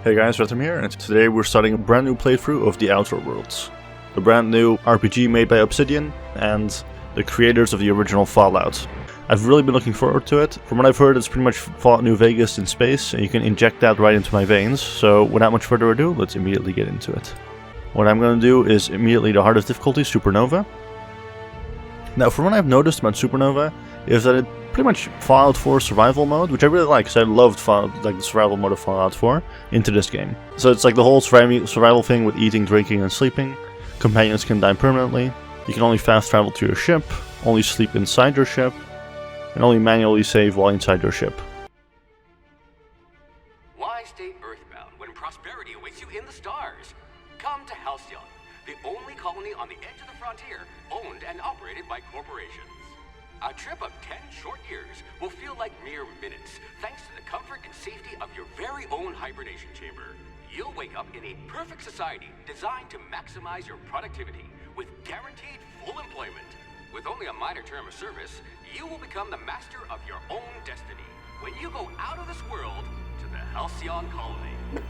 Hey guys, Rhythm here, and today we're starting a brand new playthrough of The Outer Worlds, the brand new RPG made by Obsidian and the creators of the original Fallout. I've really been looking forward to it. From what I've heard, it's pretty much Fallout New Vegas in space, and you can inject that right into my veins, so without much further ado, let's immediately get into it. What I'm going to do is immediately the hardest difficulty, Supernova. Now, from what I've noticed about Supernova, is that it pretty much Fallout 4 survival mode, which I really like, because I loved Fallout, like the survival mode of Fallout 4, into this game. So it's like the whole survival thing with eating, drinking, and sleeping. Companions can die permanently. You can only fast travel to your ship, only sleep inside your ship, and only manually save while inside your ship. Why stay earthbound when prosperity awaits you in the stars? Come to Halcyon, the only colony on the edge of the frontier, owned and operated by corporations. A trip of 10 short years will feel like mere minutes, thanks to the comfort and safety of your very own hibernation chamber. You'll wake up in a perfect society designed to maximize your productivity, with guaranteed full employment. With only a minor term of service, you will become the master of your own destiny when you go out of this world to the Halcyon colony.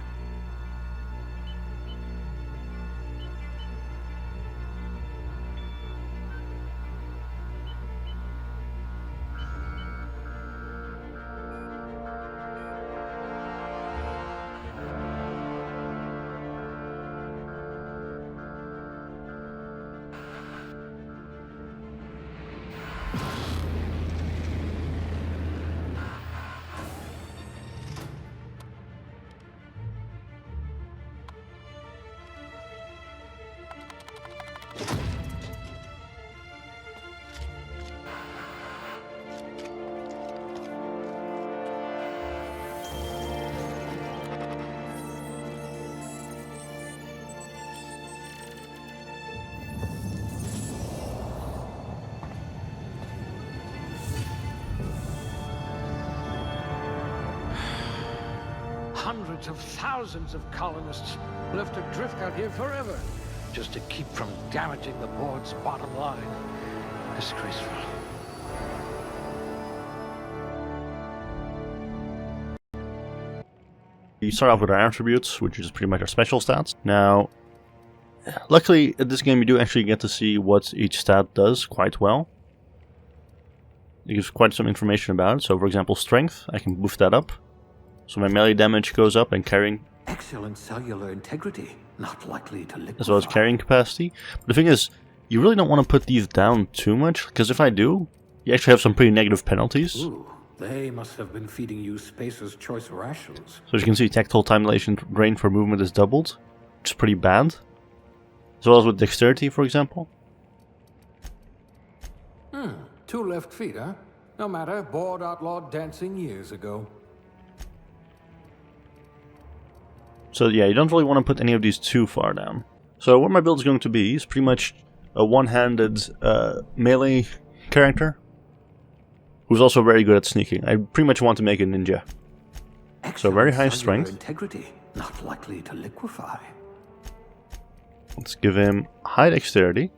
Hundreds of thousands of colonists left adrift out here forever, just to keep from damaging the board's bottom line. Disgraceful. You start off with our attributes, which is pretty much our special stats. Now, luckily in this game you do actually get to see what each stat does quite well. It gives quite some information about it. So for example, strength, I can boost that up. So my melee damage goes up, and carrying... Excellent cellular integrity, not likely to liquefy. As well as carrying capacity. But the thing is, you really don't want to put these down too much, because if I do, you actually have some pretty negative penalties. Ooh, they must have been feeding you Spacer's Choice rations. So as you can see, tactile time dilation drain for movement is doubled, which is pretty bad. As well as with dexterity, for example. 2 left feet, huh? No matter, board outlawed dancing years ago. So yeah, you don't really want to put any of these too far down. So what my build is going to be is pretty much a one-handed melee character who's also very good at sneaking. I pretty much want to make a ninja. So very high strength. Integrity, not likely to liquefy. Let's give him high dexterity.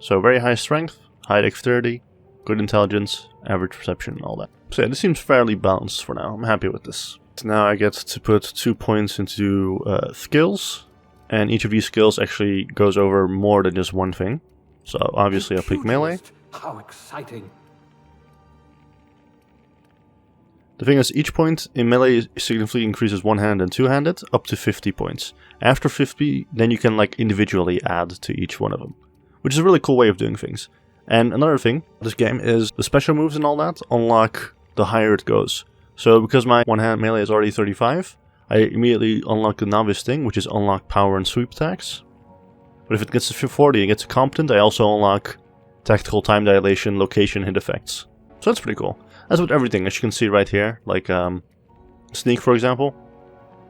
So very high strength, high dexterity, good intelligence, average perception, and all that. So yeah, this seems fairly balanced for now. I'm happy with this. So now I get to put 2 points into skills, and each of these skills actually goes over more than just one thing. So obviously I'll pick melee. How exciting. The thing is, each point in melee significantly increases one-handed and two-handed, up to 50 points. After 50, then you can like individually add to each one of them, which is a really cool way of doing things. And another thing, this game is the special moves and all that unlock the higher it goes. So because my one-hand melee is already 35, I immediately unlock the novice thing, which is unlock power and sweep attacks. But if it gets to 40 and gets a competent, I also unlock tactical time dilation, location, hit effects. So that's pretty cool. As with everything, as you can see right here, like sneak for example.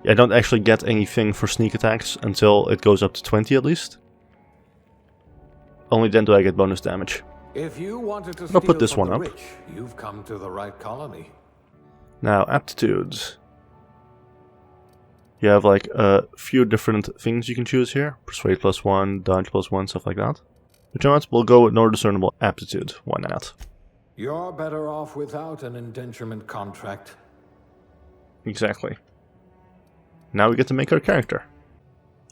I don't actually get anything for sneak attacks until it goes up to 20 at least. Only then do I get bonus damage. If you wanted to I'll put this steal one from the up. rich, you've come to the right colony. Now, aptitudes. You have like a few different things you can choose here. Persuade +1, dodge +1, stuff like that. But you know what? We'll go with no discernible aptitude. Why not? You're better off without an indenturement contract. Exactly. now we get to make our character.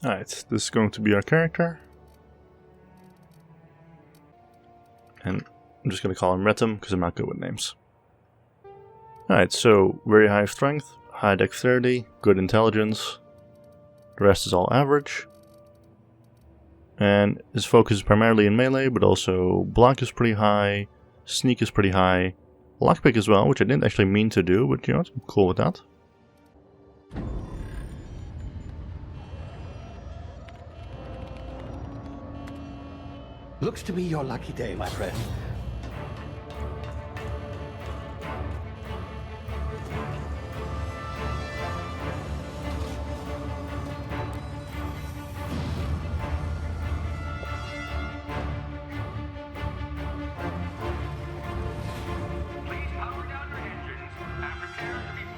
Alright, this is going to be our character. And I'm just going to call him Retum, because I'm not good with names. Alright, so very high strength, high dexterity, good intelligence. The rest is all average. And his focus is primarily in melee, but also block is pretty high, sneak is pretty high, lockpick as well, which I didn't actually mean to do, but you know, I'm cool with that. Looks to be your lucky day, my friend.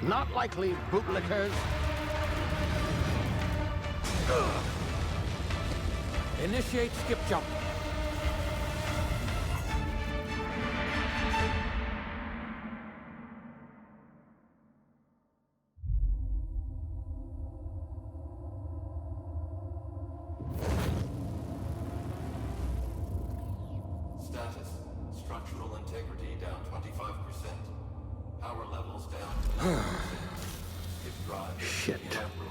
Not likely, bootlickers. Initiate skip jump. Status. Structural integrity down 25%. Power levels down 10%. If drive is Shit. inoperable.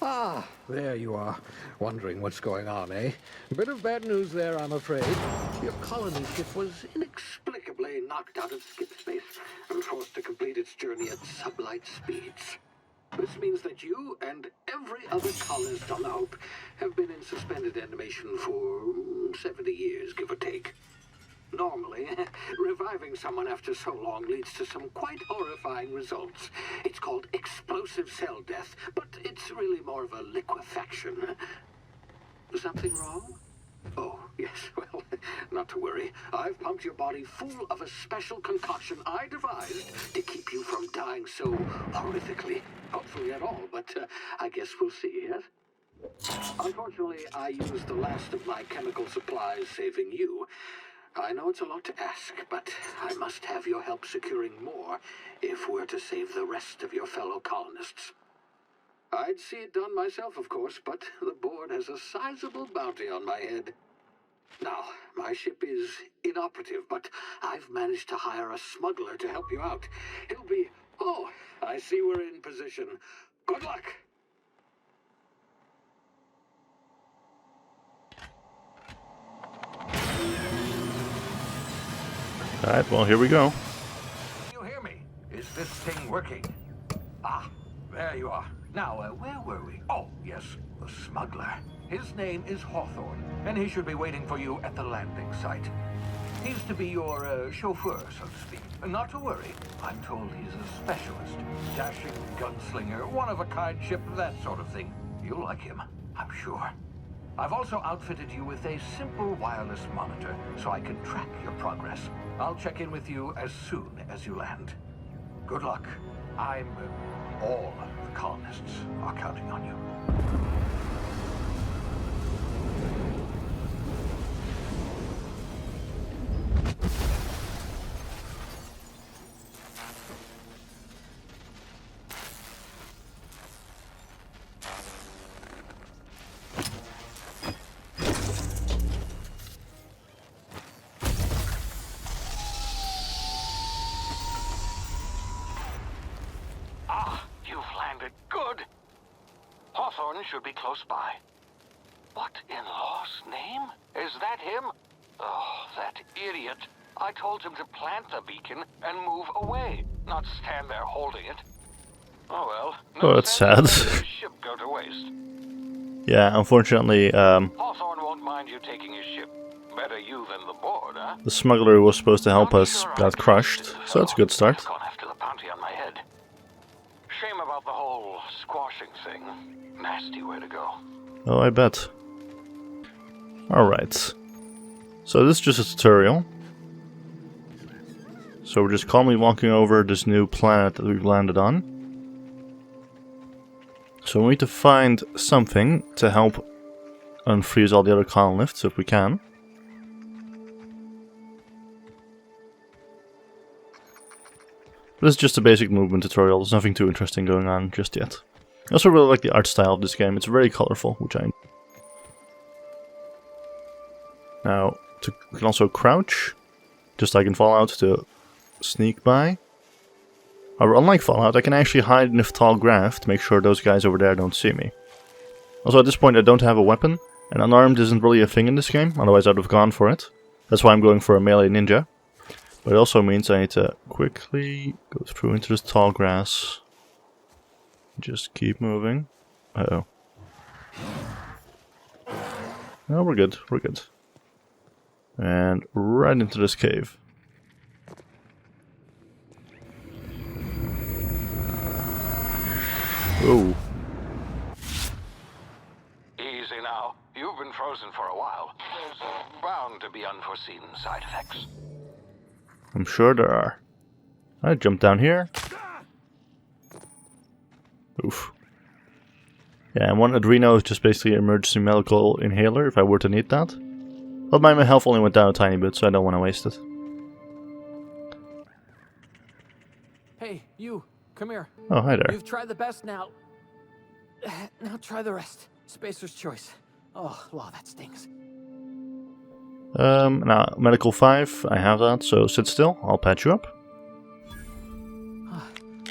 Ah, there you are. Wondering what's going on, eh? Bit of bad news there, I'm afraid. Your colony ship was inexplicably knocked out of skip space and forced to complete its journey at sublight speeds. This means that you and every other colonist on the Hope have been in suspended animation for 70 years, give or take. Normally, reviving someone after so long leads to some quite horrifying results. It's called explosive cell death, but it's really more of a liquefaction. Something wrong? Oh, yes, well, not to worry. I've pumped your body full of a special concoction I devised to keep you from dying so horrifically. Hopefully at all, but I guess we'll see, yes? Unfortunately, I used the last of my chemical supplies saving you. I know it's a lot to ask, but I must have your help securing more if we're to save the rest of your fellow colonists. I'd see it done myself, of course, but the board has a sizable bounty on my head. Now, my ship is inoperative, but I've managed to hire a smuggler to help you out. He'll be... Oh, I see we're in position. Good luck! Alright, well, here we go. You hear me? Is this thing working? Ah, there you are. Now, where were we? Oh, yes, the smuggler. His name is Hawthorne, and he should be waiting for you at the landing site. He's to be your chauffeur, so to speak. Not to worry. I'm told he's a specialist. Dashing gunslinger, one-of-a-kind ship, that sort of thing. You'll like him, I'm sure. I've also outfitted you with a simple wireless monitor, so I can track your progress. I'll check in with you as soon as you land. Good luck. All the colonists are counting on you. Should be close by. What in law's name? Is that him? Oh, that idiot. I told him to plant the beacon and move away, not stand there holding it. Oh well. Oh, that's sad. The ship go to waste. Yeah, unfortunately, Hawthorne won't mind you taking his ship. Better you than the board, huh? the smuggler who was supposed to help us got crushed, so that's a good start. Gone after the bounty on my head. Shame about the whole squashing thing. Nasty way to go. Oh, I bet. Alright. So this is just a tutorial. So we're just calmly walking over this new planet that we've landed on. So we need to find something to help unfreeze all the other colony lifts if we can. This is just a basic movement tutorial, there's nothing too interesting going on just yet. I also really like the art style of this game, it's very colorful, which I enjoy. Now, we can also crouch, just like in Fallout, to sneak by. However, unlike Fallout, I can actually hide in the tall grass to make sure those guys over there don't see me. Also, at this point I don't have a weapon, and unarmed isn't really a thing in this game, otherwise I'd have gone for it. That's why I'm going for a melee ninja. But it also means I need to quickly go through into this tall grass. Just keep moving. Uh-oh. No, we're good, we're good. And right into this cave. Oh. Easy now. You've been frozen for a while. There's bound to be unforeseen side effects. I'm sure there are. I jump down here. Oof. Yeah, and one Adreno is just basically an emergency medical inhaler if I were to need that. But my health only went down a tiny bit, so I don't want to waste it. Hey, you, come here. Oh, hi there. You've tried the best now. Now try the rest. Spacer's choice. Oh, wow, that stings. Now, medical 5, I have that, so sit still, I'll patch you up.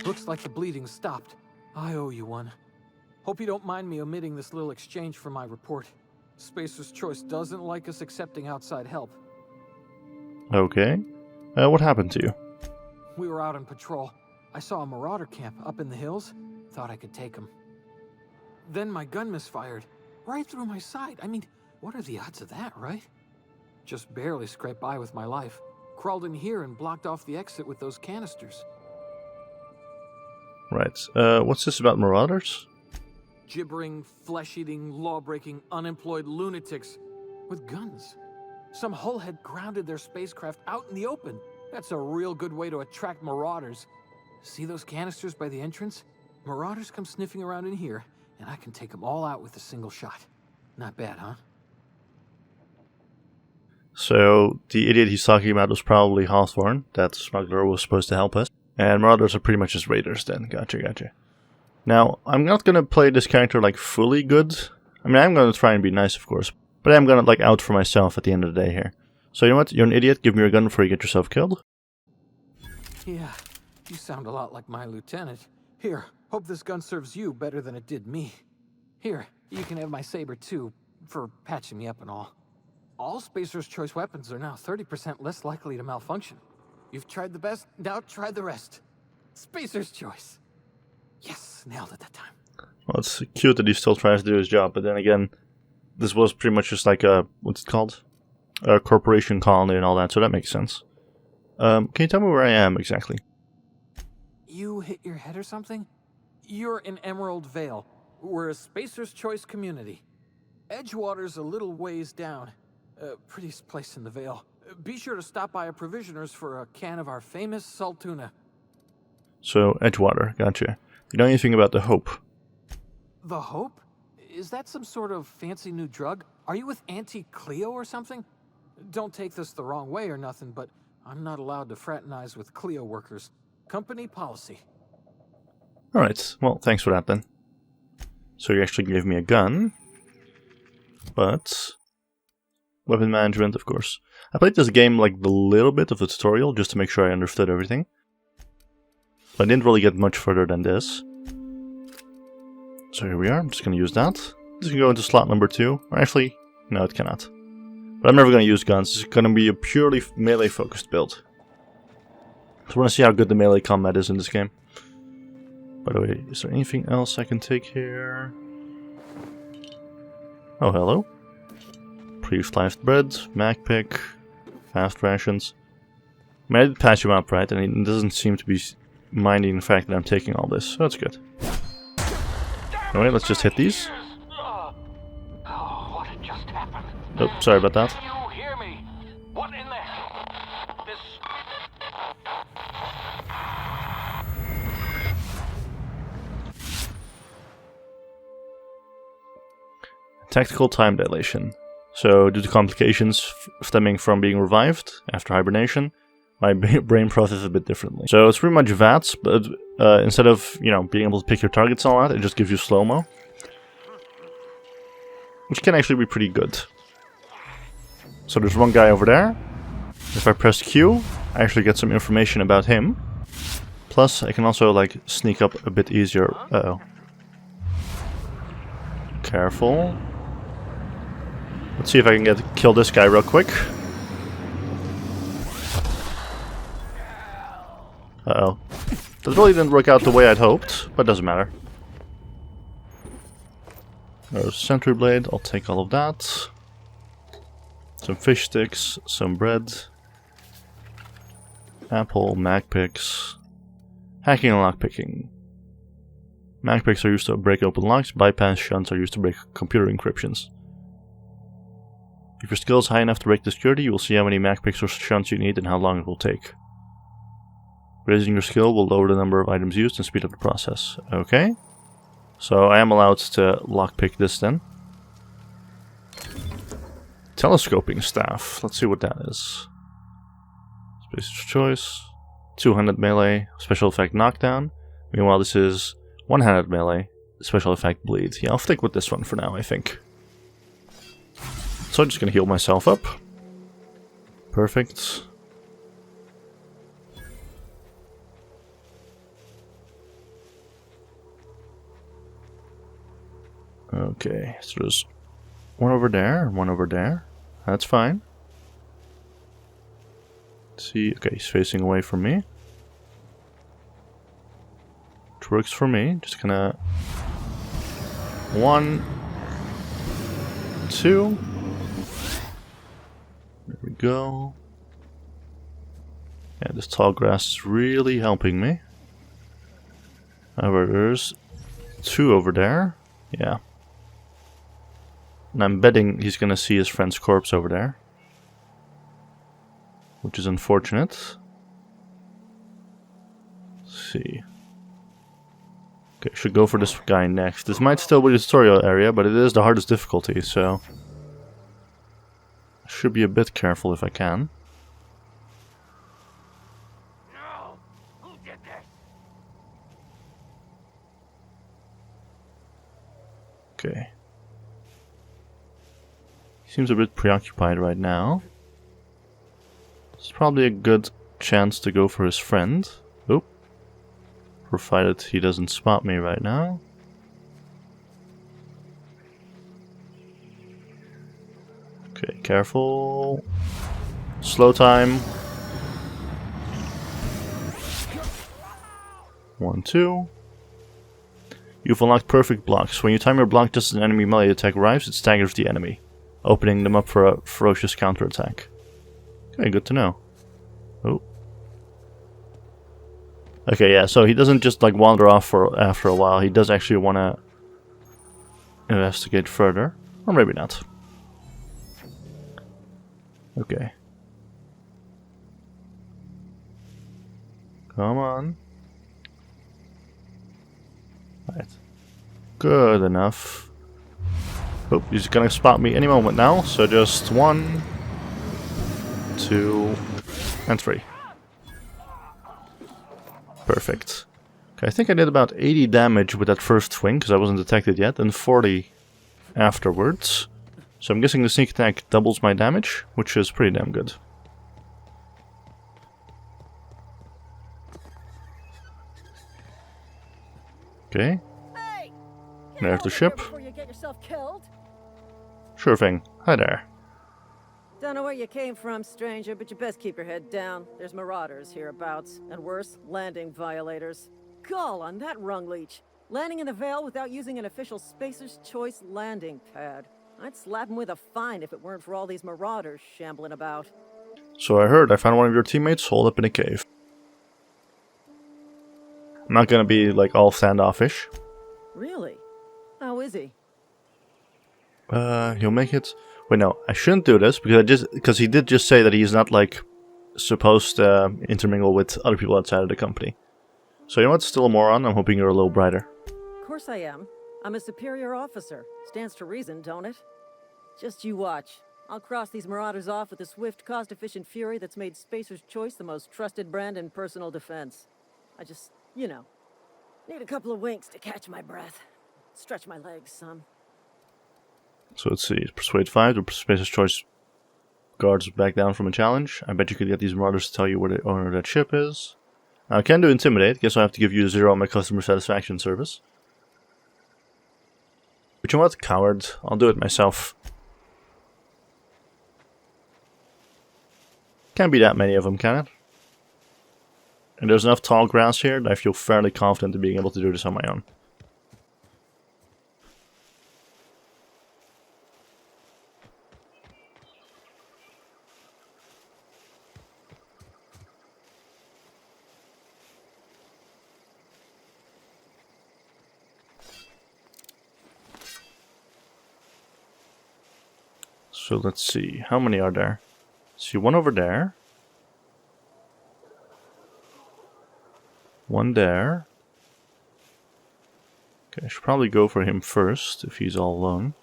Looks like the bleeding stopped. I owe you one. Hope you don't mind me omitting this little exchange from my report. Spacer's Choice doesn't like us accepting outside help. Okay. What happened to you? We were out on patrol. I saw a marauder camp up in the hills. Thought I could take him. Then my gun misfired. Right through my side. I mean, what are the odds of that, right? Just barely scraped by with my life. Crawled in here and blocked off the exit with those canisters. Right. What's this about marauders? Gibbering, flesh-eating, law-breaking, unemployed lunatics with guns. Some hullhead grounded their spacecraft out in the open. That's a real good way to attract marauders. See those canisters by the entrance? Marauders come sniffing around in here, and I can take them all out with a single shot. Not bad, huh? So, the idiot he's talking about was probably Hawthorne. That smuggler was supposed to help us. And marauders are pretty much just raiders then. Gotcha. Now, I'm not gonna play this character like fully good. I mean, I'm gonna try and be nice, of course. But I'm gonna like out for myself at the end of the day here. So you know what? You're an idiot. Give me your gun before you get yourself killed. Yeah, you sound a lot like my lieutenant. Here, hope this gun serves you better than it did me. Here, you can have my saber too, for patching me up and all. All Spacer's Choice weapons are now 30% less likely to malfunction. You've tried the best, now try the rest. Spacer's Choice. Yes, nailed it that time. Well, it's cute that he still tries to do his job, but then again, this was pretty much just like a, what's it called? A corporation colony and all that, so that makes sense. Can you tell me where I am exactly? You hit your head or something? You're in Emerald Vale. We're a Spacer's Choice community. Edgewater's a little ways down. Prettiest place in the Vale. Be sure to stop by a provisioner's for a can of our famous salt tuna. So, Edgewater, gotcha. You know anything about the Hope? The Hope? Is that some sort of fancy new drug? Are you with Auntie Cleo or something? Don't take this the wrong way or nothing, but I'm not allowed to fraternize with Cleo workers. Company policy. Alright, well, thanks for that then. So you actually gave me a gun. But weapon management, of course. I played this game like a little bit of a tutorial just to make sure I understood everything. But I didn't really get much further than this. So here we are, I'm just going to use that. This can go into slot number 2. Or actually, no it cannot. But I'm never going to use guns, it's going to be a purely melee focused build. So I want to see how good the melee combat is in this game. By the way, is there anything else I can take here? Oh, hello. Pre-sliced bread, mag pick, fast rations. I mean, I did patch him up, right? And he doesn't seem to be minding the fact that I'm taking all this, so that's good. Anyway, let's just hit these. Oh, what had just happened? Oh, sorry about that. Can you hear me? What in the hell? This... Tactical time dilation. So, due to complications stemming from being revived after hibernation, my brain processes a bit differently. So it's pretty much VATS, but instead of, you know, being able to pick your targets and all that, it just gives you slow-mo. Which can actually be pretty good. So there's one guy over there. If I press Q, I actually get some information about him. Plus, I can also, like, sneak up a bit easier. Uh-oh. Careful. Let's see if I can kill this guy real quick. Uh-oh. That really didn't work out the way I'd hoped, but doesn't matter. There's a sentry blade, I'll take all of that. Some fish sticks, some bread. Apple, mag picks. Hacking and lockpicking. Mag picks are used to break open locks, bypass shunts are used to break computer encryptions. If your skill is high enough to break the security, you will see how many mag picks or shunts you need and how long it will take. Raising your skill will lower the number of items used and speed up the process. Okay. So I am allowed to lockpick this then. Telescoping staff. Let's see what that is. Spacer's choice. 200 melee. Special effect knockdown. Meanwhile this is 100 melee. Special effect bleed. Yeah, I'll stick with this one for now, I think. So I'm just gonna heal myself up. Perfect. Okay, so there's one over there and one over there. That's fine. Let's see, okay, he's facing away from me. Which works for me. Just gonna... 1, 2. There we go. Yeah, this tall grass is really helping me. However, there's 2 over there. Yeah. And I'm betting he's gonna see his friend's corpse over there. Which is unfortunate. Let's see. Okay, should go for this guy next. This might still be the tutorial area, but it is the hardest difficulty, so... I should be a bit careful if I can. No! Who did this? Okay. He seems a bit preoccupied right now. It's probably a good chance to go for his friend. Oop. Provided he doesn't spot me right now. Okay, careful. Slow time. 1, 2. You've unlocked perfect blocks. When you time your block just as an enemy melee attack arrives, it staggers the enemy, opening them up for a ferocious counterattack. Okay, good to know. Oh. Okay, yeah, so he doesn't just like wander off for after a while. He does actually want to investigate further. Or maybe not. Okay. Come on. Right. Good enough. Oh, he's gonna spot me any moment now, so just 1, 2, and 3. Perfect. Okay, I think I did about 80 damage with that first swing, because I wasn't detected yet, and 40 afterwards. So I'm guessing the sneak attack doubles my damage, which is pretty damn good. Okay. Hey, There's the ship. before you get yourself killed. Sure thing. Hi there. Don't know where you came from, stranger, but you best keep your head down. There's marauders hereabouts, and worse, landing violators. Gall on that rung leech. Landing in the Vale without using an official Spacer's Choice landing pad. I'd slap him with a fine if it weren't for all these marauders shambling about. So I heard I found one of your teammates holed up in a cave. I'm not gonna be like all standoffish. Really? How is he? He'll make it. Wait, no, I shouldn't do this because he did just say that he's not like supposed to intermingle with other people outside of the company. So you know what? Still a moron. I'm hoping you're a little brighter. Of course I am. I'm a superior officer. Stands to reason, don't it? Just you watch. I'll cross these marauders off with a swift, cost-efficient fury that's made Spacer's Choice the most trusted brand in personal defense. I just, you know, need a couple of winks to catch my breath. Stretch my legs some. So let's see, Persuade 5, the Spacer's Choice guards back down from a challenge. I bet you could get these marauders to tell you where the owner of that ship is. Now I can do Intimidate, guess I'll have to give you 0 on my customer satisfaction service. But you know what? Coward. I'll do it myself. Can't be that many of them, can it? And there's enough tall grass here that I feel fairly confident in being able to do this on my own. So let's see, how many are there? See, one over there. One there. Okay, I should probably go for him first, if he's all alone.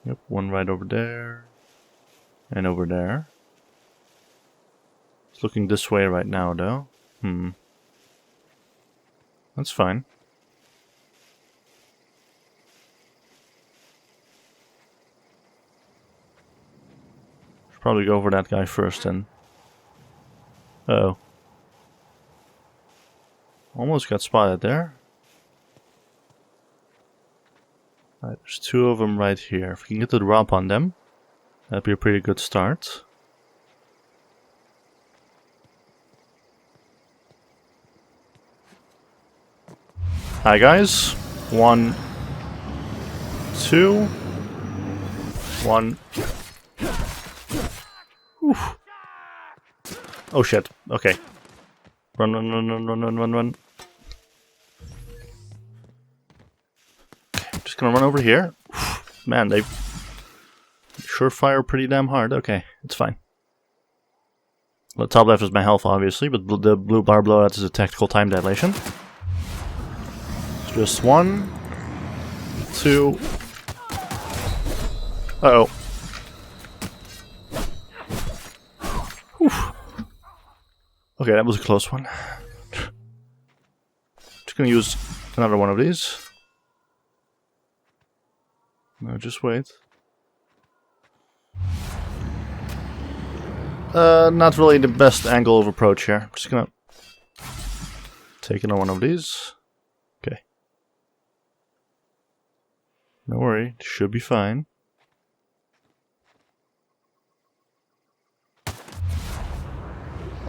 Yep, one right over there. And over there. It's looking this way right now, though. That's fine. Probably go for that guy first then. Uh-oh. Almost got spotted there. Right, there's 2 of them right here. If we can get the drop on them, that'd be a pretty good start. Hi guys. 1, 2, 1. Oof. Oh shit, okay. Run, run, run, run, run, run, run, run. Okay, I'm just gonna run over here. Oof. Man, they sure fire pretty damn hard. Okay, it's fine. The top left is my health, obviously, but the blue bar blowout is a tactical time dilation. It's just 1, 2. Uh-oh. Okay, that was a close one. Just gonna use another one of these. No, just wait. Not really the best angle of approach here. Just gonna take another one of these. Okay. No worry, should be fine.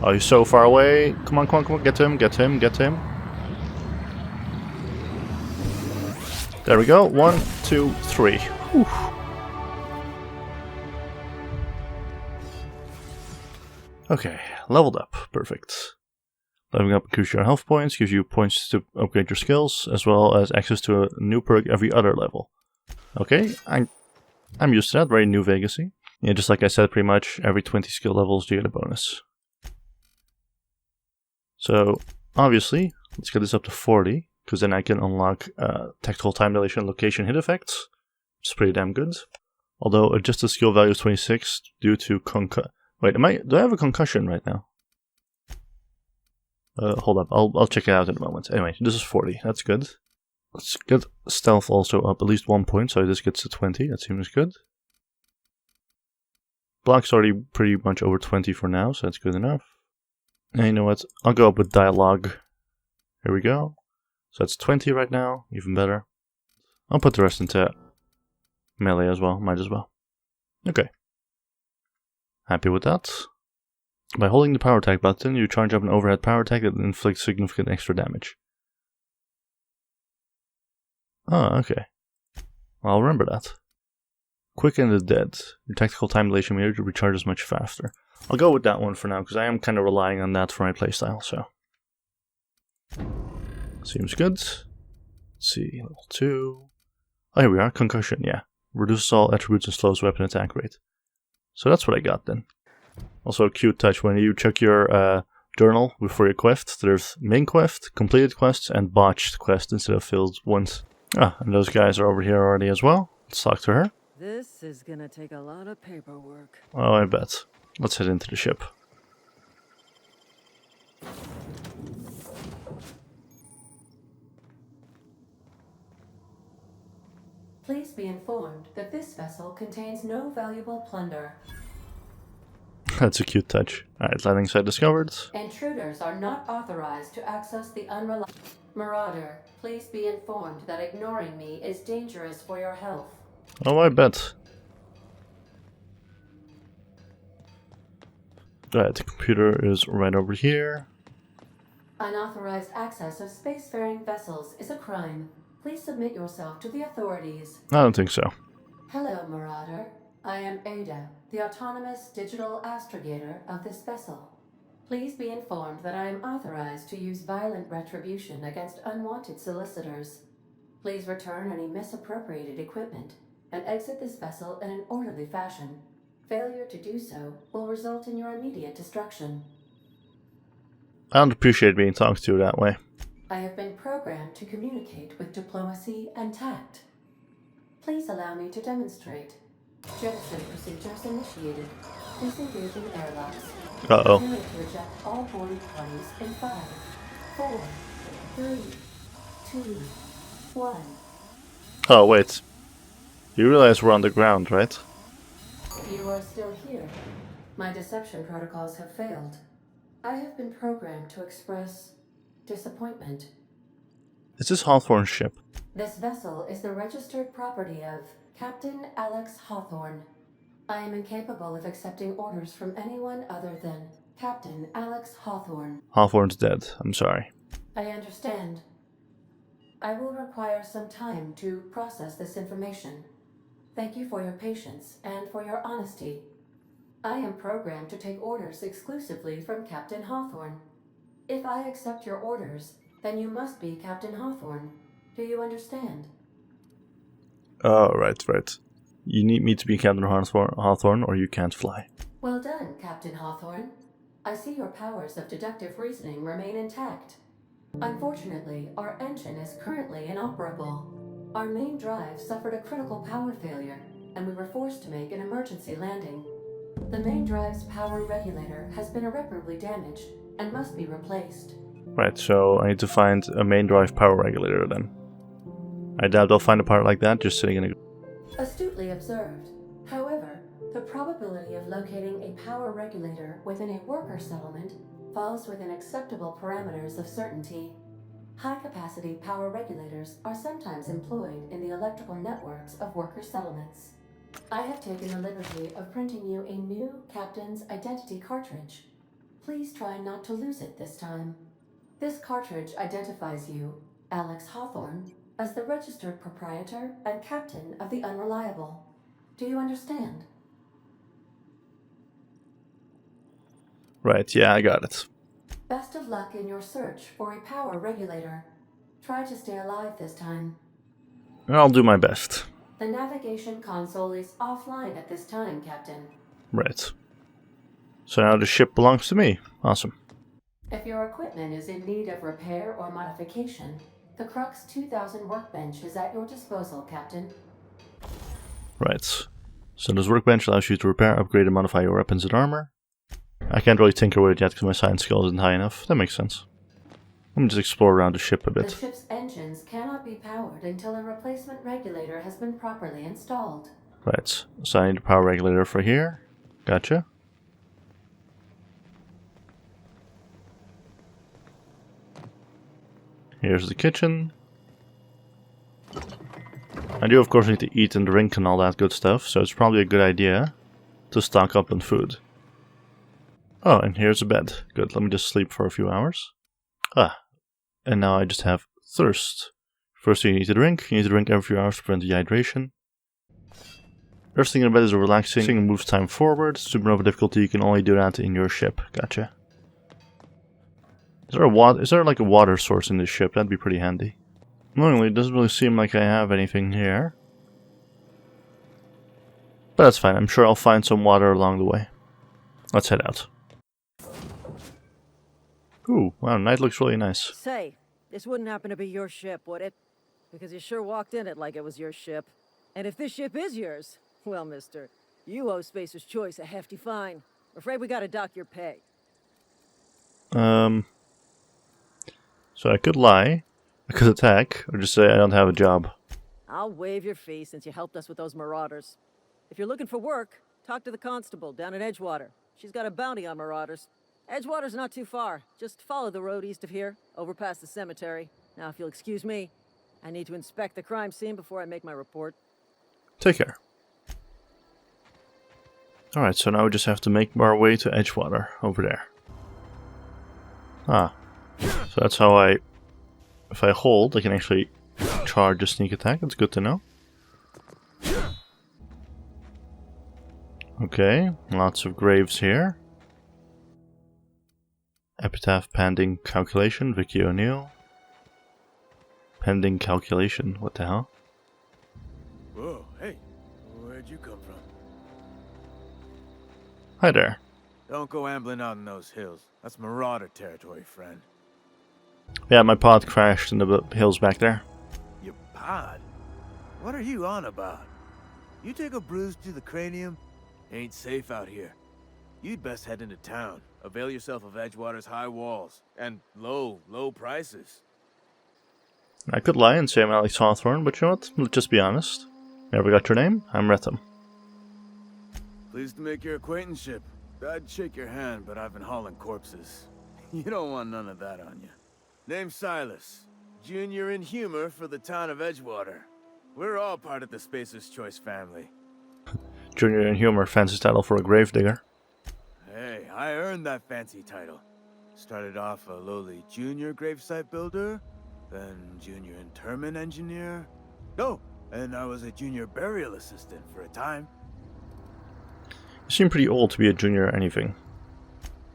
Oh, he's so far away. Come on, come on, come on. Get to him, get to him, get to him. There we go. 1, 2, 3. Whew. Okay, leveled up. Perfect. Leveling up increases your health points, gives you points to upgrade your skills, as well as access to a new perk every other level. Okay, I'm used to that. Very New Vegas-y. Yeah, just like I said, pretty much every 20 skill levels you get a bonus. So, obviously, let's get this up to 40, because then I can unlock tactical time dilation location hit effects, which is pretty damn good. Although, adjusted skill value is 26 due to wait, do I have a concussion right now? Hold up, I'll check it out in a moment. Anyway, this is 40, that's good. Let's get stealth also up at least 1 point, so this gets to 20, that seems good. Block's already pretty much over 20 for now, so that's good enough. And you know what? I'll go up with dialogue. Here we go. So that's 20 right now, even better. I'll put the rest into melee as well, might as well. Okay. Happy with that. By holding the power attack button, you charge up an overhead power attack that inflicts significant extra damage. Oh, okay. I'll remember that. Quick and the Dead. Your tactical time dilation meter recharges much faster. I'll go with that one for now, because I am kind of relying on that for my playstyle, so. Seems good. Let's see, level 2. Oh, here we are, Concussion, yeah. Reduces all attributes and slows weapon attack rate. So that's what I got then. Also a cute touch when you check your journal for your quest. There's main quest, completed quests, and botched quests instead of failed ones. Ah, and those guys are over here already as well. Let's talk to her. This is gonna take a lot of paperwork. Oh, I bet. Let's head into the ship. Please be informed that this vessel contains no valuable plunder. That's a cute touch. Alright, landing site discovered. Intruders are not authorized to access the unreliable... Marauder, please be informed that ignoring me is dangerous for your health. Oh, I bet. Alright, the computer is right over here. Unauthorized access of spacefaring vessels is a crime. Please submit yourself to the authorities. I don't think so. Hello, Marauder. I am Ada, the autonomous digital astrogator of this vessel. Please be informed that I am authorized to use violent retribution against unwanted solicitors. Please return any misappropriated equipment and exit this vessel in an orderly fashion. Failure to do so will result in your immediate destruction. I don't appreciate being talked to that way. I have been programmed to communicate with diplomacy and tact. Please allow me to demonstrate. Jettison procedures initiated. Disengaging airlocks. Uh-oh. Prepare to reject all boarding parties in 5, 4, 3, 2, 1. Oh, wait. You realize we're on the ground, right? You are still here. My deception protocols have failed. I have been programmed to express disappointment. Is this Hawthorne's ship? This vessel is the registered property of Captain Alex Hawthorne. I am incapable of accepting orders from anyone other than Captain Alex Hawthorne. Hawthorne's dead. I'm sorry. I understand. I will require some time to process this information. Thank you for your patience and for your honesty. I am programmed to take orders exclusively from Captain Hawthorne. If I accept your orders, then you must be Captain Hawthorne. Do you understand? Oh, right. You need me to be Captain Hawthorne or you can't fly. Well done, Captain Hawthorne. I see your powers of deductive reasoning remain intact. Unfortunately, our engine is currently inoperable. Our main drive suffered a critical power failure, and we were forced to make an emergency landing. The main drive's power regulator has been irreparably damaged and must be replaced. Right, so I need to find a main drive power regulator then. I doubt I'll find a part like that just sitting in a... Astutely observed. However, the probability of locating a power regulator within a worker settlement falls within acceptable parameters of certainty. High-capacity power regulators are sometimes employed in the electrical networks of worker settlements. I have taken the liberty of printing you a new Captain's Identity cartridge. Please try not to lose it this time. This cartridge identifies you, Alex Hawthorne, as the registered proprietor and captain of the Unreliable. Do you understand? Right, yeah, I got it. Best of luck in your search for a power regulator. Try to stay alive this time. I'll do my best. The navigation console is offline at this time, Captain. Right. So now the ship belongs to me. Awesome. If your equipment is in need of repair or modification, the Crux 2000 workbench is at your disposal, Captain. Right. So this workbench allows you to repair, upgrade, and modify your weapons and armor. I can't really tinker with it yet because my science skill isn't high enough. That makes sense. Let me just explore around the ship a bit. The ship's engines cannot be powered until a replacement regulator has been properly installed. Right. So I need a power regulator for here. Gotcha. Here's the kitchen. I do of course need to eat and drink and all that good stuff, so it's probably a good idea to stock up on food. Oh, and here's a bed. Good, let me just sleep for a few hours. Ah, and now I just have thirst. First thing you need to drink. You need to drink every few hours to prevent dehydration. First thing in the bed is relaxing and moves time forward. Supernova difficulty, you can only do that in your ship. Gotcha. Is there like a water source in this ship? That'd be pretty handy. Annoyingly, it doesn't really seem like I have anything here. But that's fine, I'm sure I'll find some water along the way. Let's head out. Ooh, wow, night looks really nice. Say, this wouldn't happen to be your ship, would it? Because you sure walked in it like it was your ship. And if this ship is yours, well, mister, you owe Spacer's Choice a hefty fine. I'm afraid we gotta dock your pay. So I could lie, I could attack, or just say I don't have a job. I'll waive your fee since you helped us with those marauders. If you're looking for work, talk to the constable down at Edgewater. She's got a bounty on marauders. Edgewater's not too far. Just follow the road east of here, over past the cemetery. Now, if you'll excuse me, I need to inspect the crime scene before I make my report. Take care. Alright, so now we just have to make our way to Edgewater, over there. Ah. So that's how if I hold, I can actually charge a sneak attack. That's good to know. Okay, lots of graves here. Epitaph pending calculation, Vicky O'Neill. Pending calculation, what the hell? Whoa, hey, where'd you come from? Hi there. Don't go ambling out in those hills. That's marauder territory, friend. Yeah, my pod crashed in the hills back there. Your pod? What are you on about? You take a bruise to the cranium? Ain't safe out here. You'd best head into town. Avail yourself of Edgewater's high walls. And low prices. I could lie and say I'm Alex Hawthorne, but you know what? Let's just be honest. Never got your name? I'm Retham. Pleased to make your acquaintanceship. I'd shake your hand, but I've been hauling corpses. You don't want none of that on you. Name's Silas. Junior in humor for the town of Edgewater. We're all part of the Spacer's Choice family. Junior in humor, fancy title for a gravedigger. Hey, I earned that fancy title. Started off a lowly junior gravesite builder, then junior interment engineer. No, and I was a junior burial assistant for a time. You seem pretty old to be a junior or anything.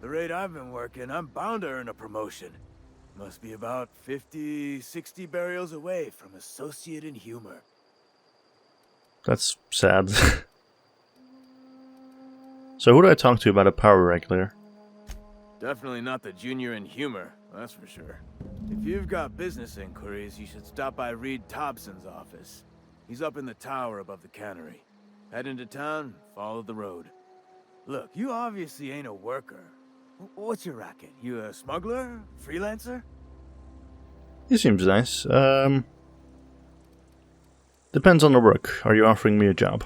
The rate I've been working, I'm bound to earn a promotion. Must be about 50, 60 burials away from associate in humor. That's sad. So who do I talk to about a power regulator? Definitely not the junior in humor, that's for sure. If you've got business inquiries, you should stop by Reed Thompson's office. He's up in the tower above the cannery. Head into town, follow the road. Look, you obviously ain't a worker. What's your racket? You a smuggler? Freelancer? He seems nice. Depends on the work. Are you offering me a job?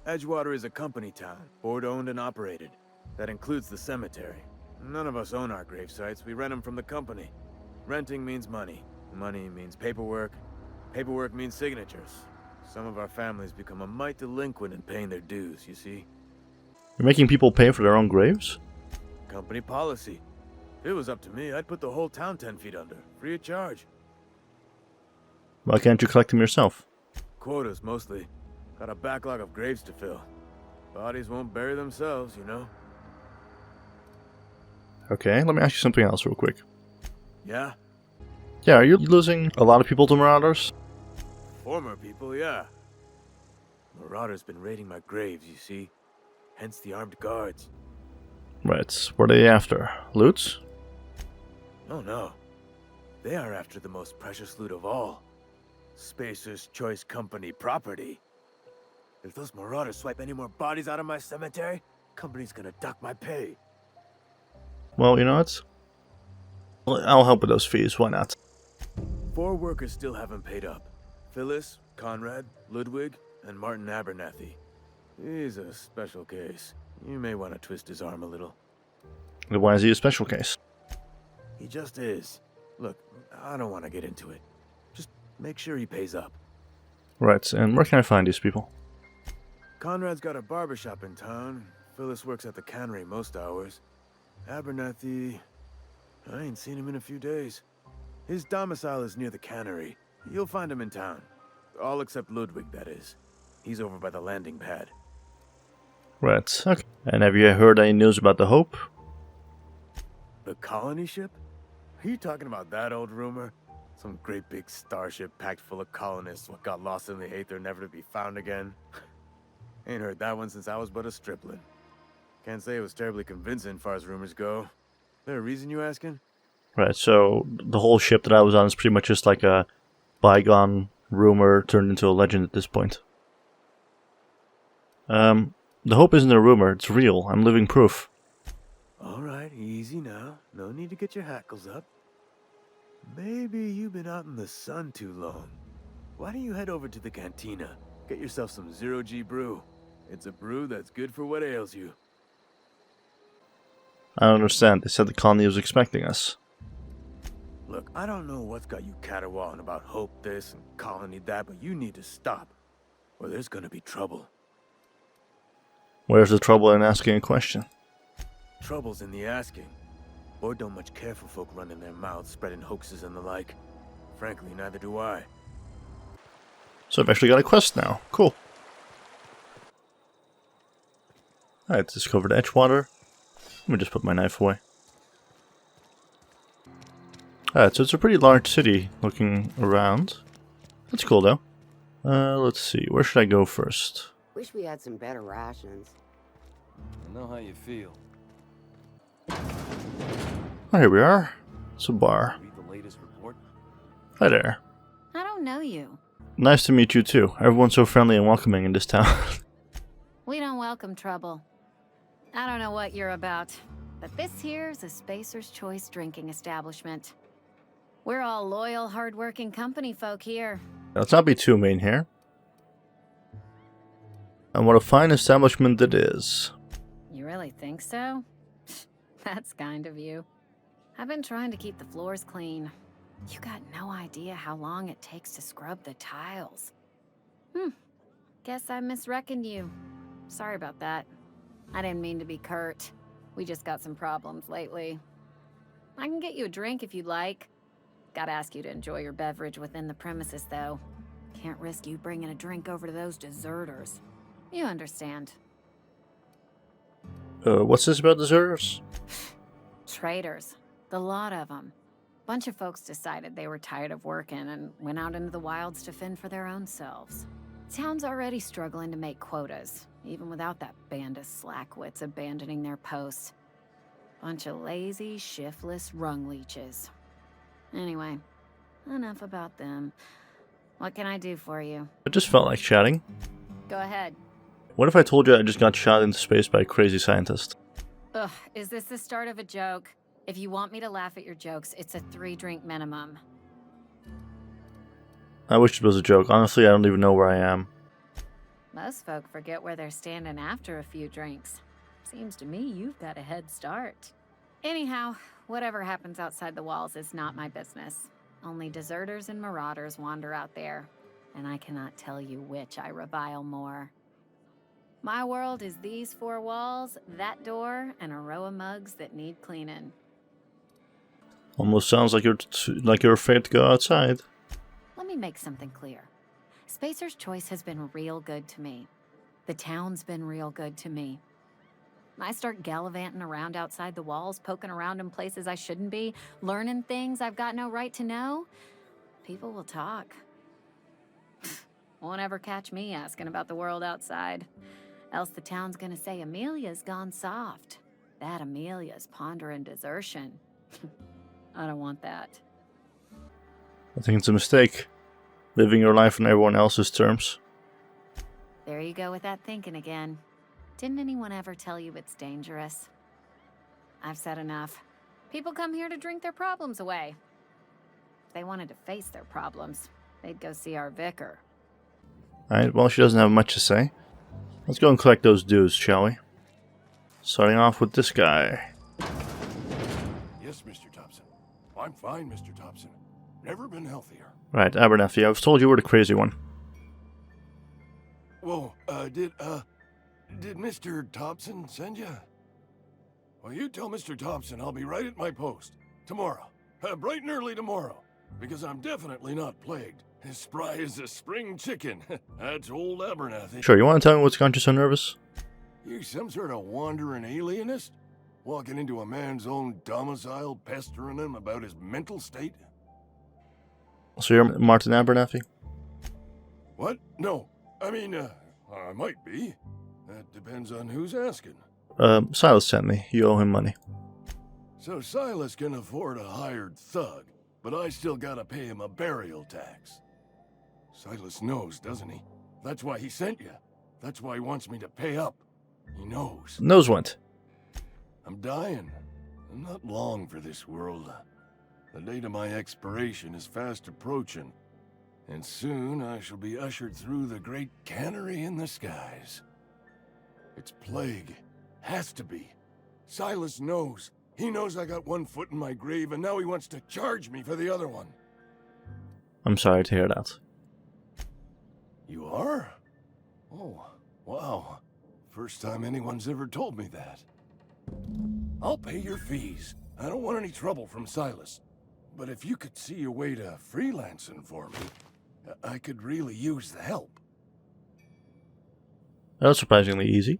Edgewater is a company town, board-owned and operated. That includes the cemetery. None of us own our grave sites, we rent them from the company. Renting means money. Money means paperwork. Paperwork means signatures. Some of our families become a mite delinquent in paying their dues, you see? You're making people pay for their own graves? Company policy. If it was up to me, I'd put the whole town 10 feet under, free of charge. Why can't you collect them yourself? Quotas, mostly. Got a backlog of graves to fill. Bodies won't bury themselves, you know? Okay, let me ask you something else real quick. Yeah? Yeah, are you losing a lot of people to marauders? Former people, yeah. Marauders been raiding my graves, you see. Hence the armed guards. Right, what are they after? Loot? Oh no. They are after the most precious loot of all. Spacer's Choice Company property. If those marauders swipe any more bodies out of my cemetery, company's gonna dock my pay. Well, you know what? I'll help with those fees, why not? 4 workers still haven't paid up. Phyllis, Conrad, Ludwig, and Martin Abernathy. He's a special case. You may want to twist his arm a little. Why is he a special case? He just is. Look, I don't want to get into it. Just make sure he pays up. Right, and where can I find these people? Conrad's got a barbershop in town. Phyllis works at the cannery most hours. Abernathy... I ain't seen him in a few days. His domicile is near the cannery. You'll find him in town. All except Ludwig, that is. He's over by the landing pad. Right, okay. And have you heard any news about the Hope? The colony ship? Are you talking about that old rumor? Some great big starship packed full of colonists what got lost in the aether never to be found again? Ain't heard that one since I was but a stripling. Can't say it was terribly convincing far as rumors go. There a reason you asking? Right, so the whole ship that I was on is pretty much just like a bygone rumor turned into a legend at this point. The hope isn't a rumor, it's real. I'm living proof. Alright, easy now. No need to get your hackles up. Maybe you've been out in the sun too long. Why don't you head over to the cantina? Get yourself some zero-G brew. It's a brew that's good for what ails you. I don't understand. They said the colony was expecting us. Look, I don't know what's got you caterwauling about hope this and colony that, but you need to stop, or there's gonna be trouble. Where's the trouble in asking a question? Trouble's in the asking. Boyd don't much care for folk running their mouths, spreading hoaxes and the like. Frankly, neither do I. So I've actually got a quest now. Cool. Alright, discovered Edgewater. Let me just put my knife away. Alright, so it's a pretty large city looking around. That's cool though. Let's see, where should I go first? Wish we had some better rations. I know how you feel. Oh, here we are. It's a bar. Read the latest report. Hi there. I don't know you. Nice to meet you too. Everyone's so friendly and welcoming in this town. We don't welcome trouble. I don't know what you're about, but this here's a Spacer's Choice drinking establishment. We're all loyal, hard-working company folk here. Let's not be too mean here. And what a fine establishment it is. You really think so? That's kind of you. I've been trying to keep the floors clean. You got no idea how long it takes to scrub the tiles. Guess I misreckoned you. Sorry about that. I didn't mean to be curt. We just got some problems lately. I can get you a drink if you'd like. Gotta ask you to enjoy your beverage within the premises, though. Can't risk you bringing a drink over to those deserters. You understand. What's this about deserters? Traitors. The lot of them. Bunch of folks decided they were tired of working and went out into the wilds to fend for their own selves. Town's already struggling to make quotas, even without that band of slackwits abandoning their posts. Bunch of lazy, shiftless rung leeches. Anyway, enough about them. What can I do for you? I just felt like chatting. Go ahead. What if I told you I just got shot into space by a crazy scientist? Ugh, is this the start of a joke? If you want me to laugh at your jokes, it's a 3-drink minimum. I wish it was a joke. Honestly, I don't even know where I am. Most folk forget where they're standing after a few drinks. Seems to me you've got a head start. Anyhow, whatever happens outside the walls is not my business. Only deserters and marauders wander out there, and I cannot tell you which I revile more. My world is these 4 walls, that door, and a row of mugs that need cleaning. Almost sounds like you're afraid to go outside. Let me make something clear. Spacer's Choice has been real good to me. The town's been real good to me. I start gallivanting around outside the walls, poking around in places I shouldn't be, learning things I've got no right to know. People will talk. Won't ever catch me asking about the world outside. Else the town's gonna say Amelia's gone soft. That Amelia's pondering desertion. I don't want that. I think it's a mistake. Living your life on everyone else's terms. There you go with that thinking again. Didn't anyone ever tell you it's dangerous? I've said enough. People come here to drink their problems away. If they wanted to face their problems, they'd go see our vicar. Alright, well, she doesn't have much to say. Let's go and collect those dues, shall we? Starting off with this guy. Yes, Mr. Thompson. I'm fine, Mr. Thompson. Never been healthier. Right, Abernathy, I was told you were the crazy one. Whoa, did Mr. Thompson send you? Well, you tell Mr. Thompson I'll be right at my post. Tomorrow. Bright and early tomorrow. Because I'm definitely not plagued. As spry as a spring chicken. That's old Abernathy. Sure, you want to tell me what's got you so nervous? You some sort of wandering alienist? Walking into a man's own domicile, pestering him about his mental state? So you're Martin Abernathy? What? No. I mean, I might be. That depends on who's asking. Silas sent me. You owe him money. So Silas can afford a hired thug, but I still gotta pay him a burial tax. Silas knows, doesn't he? That's why he sent you. That's why he wants me to pay up. He knows. Knows what? I'm dying. I'm not long for this world. The date of my expiration is fast approaching, and soon I shall be ushered through the great cannery in the skies. It's plague. Has to be. Silas knows. He knows I got one foot in my grave, and now he wants to charge me for the other one. I'm sorry to hear that. You are? Oh, wow. First time anyone's ever told me that. I'll pay your fees. I don't want any trouble from Silas. But if you could see a way to freelancing for me, I could really use the help. That's surprisingly easy.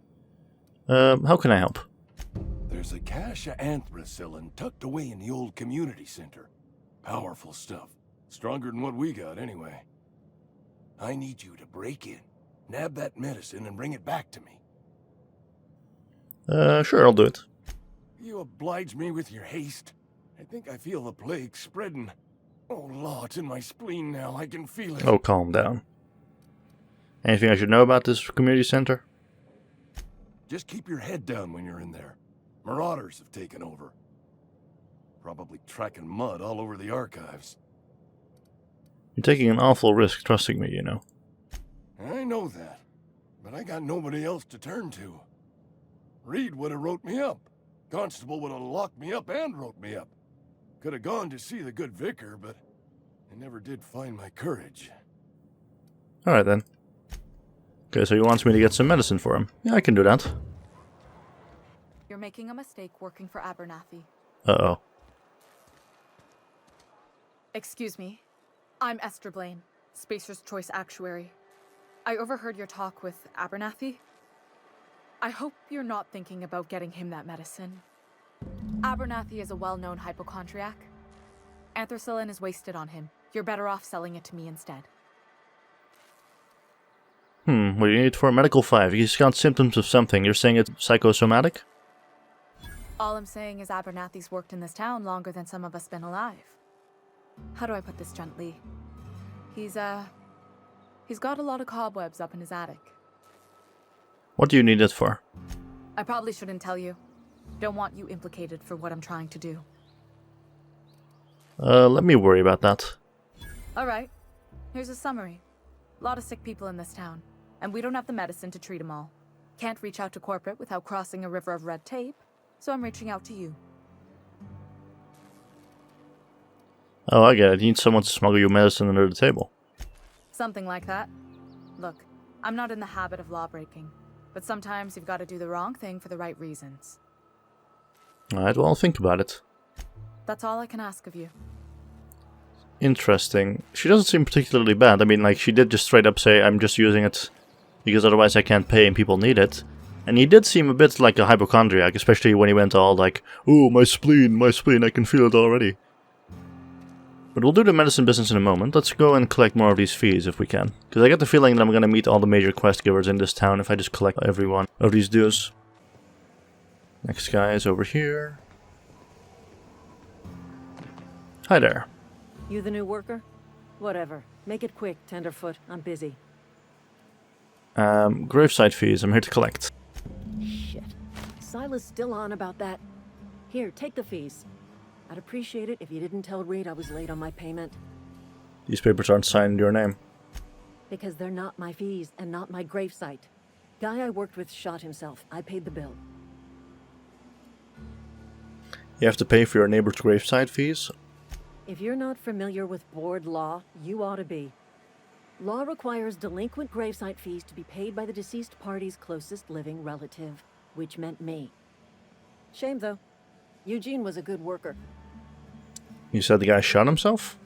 How can I help? There's a cache of anthracillin tucked away in the old community center. Powerful stuff. Stronger than what we got, anyway. I need you to break in, nab that medicine, and bring it back to me. Sure, I'll do it. You oblige me with your haste. I think I feel the plague spreading. Oh, law, it's in my spleen now. I can feel it. Oh, calm down. Anything I should know about this community center? Just keep your head down when you're in there. Marauders have taken over. Probably tracking mud all over the archives. You're taking an awful risk trusting me, you know. I know that, but I got nobody else to turn to. Reed would have wrote me up. Constable would have locked me up and wrote me up. Could have gone to see the good vicar, but I never did find my courage. Alright then. Okay, so he wants me to get some medicine for him. Yeah, I can do that. You're making a mistake working for Abernathy. Uh-oh. Excuse me. I'm Esther Blaine, Spacer's Choice Actuary. I overheard your talk with Abernathy. I hope you're not thinking about getting him that medicine. Abernathy is a well-known hypochondriac. Anthracillin is wasted on him. You're better off selling it to me instead. What do you need for a medical 5? He's got symptoms of something. You're saying it's psychosomatic? All I'm saying is Abernathy's worked in this town longer than some of us been alive. How do I put this gently? He's got a lot of cobwebs up in his attic. What do you need it for? I probably shouldn't tell you. Don't want you implicated for what I'm trying to do. Let me worry about that. Alright, here's a summary. A lot of sick people in this town, and we don't have the medicine to treat them all. Can't reach out to corporate without crossing a river of red tape, so I'm reaching out to you. Oh, I get it. You need someone to smuggle you medicine under the table. Something like that. Look, I'm not in the habit of law-breaking, but sometimes you've got to do the wrong thing for the right reasons. Alright, well, I'll think about it. That's all I can ask of you. Interesting. She doesn't seem particularly bad. I mean, like, she did just straight up say, I'm just using it because otherwise I can't pay and people need it. And he did seem a bit like a hypochondriac, especially when he went all like, ooh, my spleen, I can feel it already. But we'll do the medicine business in a moment. Let's go and collect more of these fees if we can. Because I get the feeling that I'm going to meet all the major quest givers in this town if I just collect every one of these dues. Next guy is over here. Hi there. You the new worker? Whatever. Make it quick, Tenderfoot. I'm busy. Gravesite fees. I'm here to collect. Shit. Silas still on about that. Here, take the fees. I'd appreciate it if you didn't tell Reed I was late on my payment. These papers aren't signed in your name. Because they're not my fees and not my gravesite. Guy I worked with shot himself. I paid the bill. You have to pay for your neighbor's gravesite fees? If you're not familiar with board law, you ought to be. Law requires delinquent gravesite fees to be paid by the deceased party's closest living relative, which meant me. Shame, though. Eugene was a good worker. You said the guy shot himself?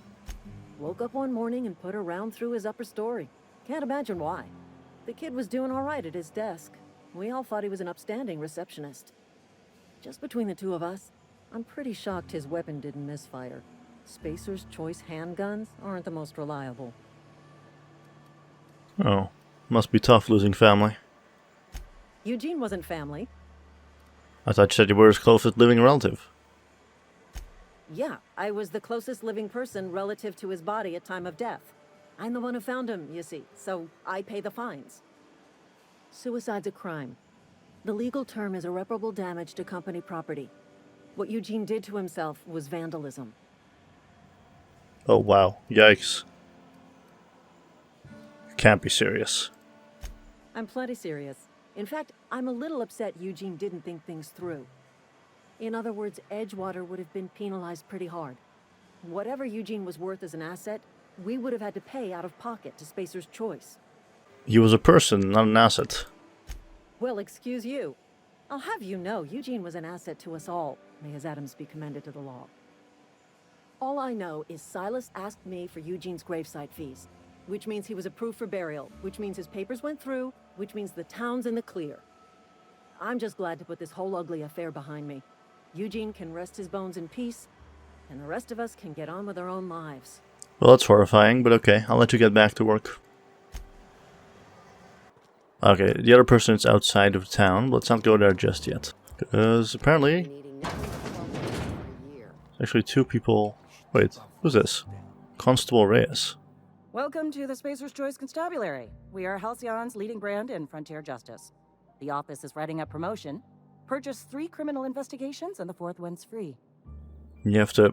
Woke up one morning and put a round through his upper story. Can't imagine why. The kid was doing all right at his desk. We all thought he was an upstanding receptionist. Just between the two of us, I'm pretty shocked his weapon didn't misfire. Spacer's Choice handguns aren't the most reliable. Oh, must be tough losing family. Eugene wasn't family. I thought you said you were his closest living relative. Yeah, I was the closest living person relative to his body at time of death. I'm the one who found him, you see, so I pay the fines. Suicide's a crime. The legal term is irreparable damage to company property. What Eugene did to himself was vandalism. Oh wow, yikes. You can't be serious. I'm plenty serious. In fact, I'm a little upset Eugene didn't think things through. In other words, Edgewater would have been penalized pretty hard. Whatever Eugene was worth as an asset, we would have had to pay out of pocket to Spacer's Choice. He was a person, not an asset. Well, excuse you. I'll have you know, Eugene was an asset to us all. May his atoms be commended to the law. All I know is Silas asked me for Eugene's gravesite fees, which means he was approved for burial, which means his papers went through, which means the town's in the clear. I'm just glad to put this whole ugly affair behind me. Eugene can rest his bones in peace, and the rest of us can get on with our own lives. Well, that's horrifying, but okay, I'll let you get back to work. Okay, the other person is outside of town, but let's not go there just yet. Because apparently... actually two people... Wait, who's this? Constable Reyes. Welcome to the Spacer's Choice Constabulary. We are Halcyon's leading brand in frontier justice. The office is writing up promotion. Purchase 3 criminal investigations and the 4th one's free. You have to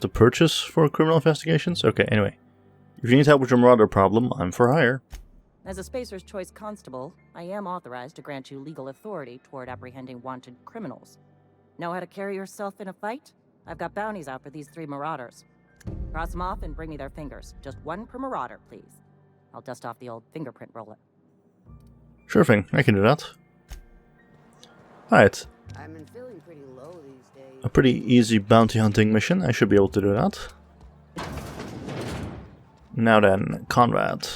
purchase for criminal investigations? Okay, anyway. If you need help with your marauder problem, I'm for hire. As a Spacer's Choice constable, I am authorized to grant you legal authority toward apprehending wanted criminals. Know how to carry yourself in a fight? I've got bounties out for these 3 marauders. Cross them off and bring me their fingers. Just 1 per marauder, please. I'll dust off the old fingerprint roller. Sure thing, I can do that. Alright. I've been feeling pretty low these days. A pretty easy bounty hunting mission, I should be able to do that. Now then, Conrad.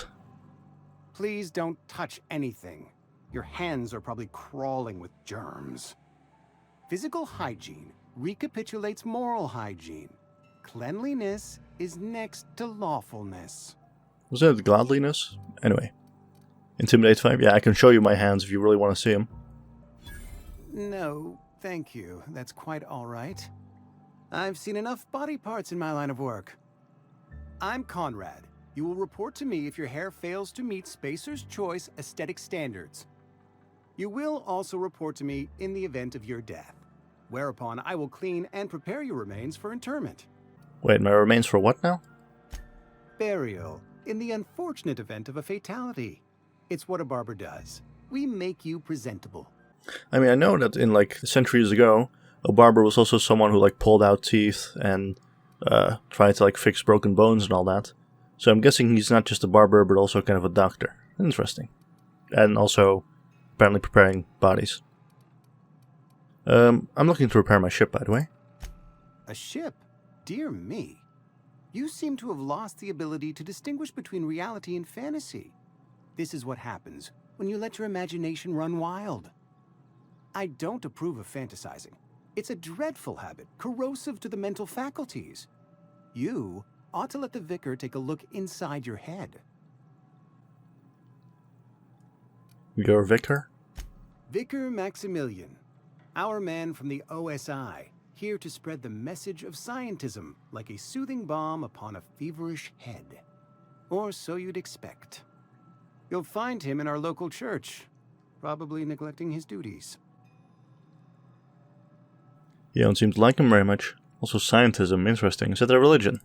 Please don't touch anything. Your hands are probably crawling with germs. Physical hygiene recapitulates moral hygiene. Cleanliness is next to lawfulness. Was that godliness? Anyway. Intimidate 5? Yeah, I can show you my hands if you really want to see them. No, thank you. That's quite all right. I've seen enough body parts in my line of work. I'm Conrad. You will report to me if your hair fails to meet Spacer's Choice aesthetic standards. You will also report to me in the event of your death, whereupon I will clean and prepare your remains for interment. Wait, my remains for what now? Burial, in the unfortunate event of a fatality. It's what a barber does. We make you presentable. I mean, I know that in, like, centuries ago, a barber was also someone who, like, pulled out teeth and tried to, like, fix broken bones and all that. So I'm guessing he's not just a barber, but also kind of a doctor. Interesting. And also, apparently preparing bodies. I'm looking to repair my ship, by the way. A ship? Dear me. You seem to have lost the ability to distinguish between reality and fantasy. This is what happens when you let your imagination run wild. I don't approve of fantasizing. It's a dreadful habit, corrosive to the mental faculties. You ought to let the vicar take a look inside your head. Your vicar? Vicar Maximilian, our man from the OSI, here to spread the message of scientism like a soothing balm upon a feverish head. Or so you'd expect. You'll find him in our local church, probably neglecting his duties. You don't seem to like him very much. Also, scientism, interesting. Is that a religion?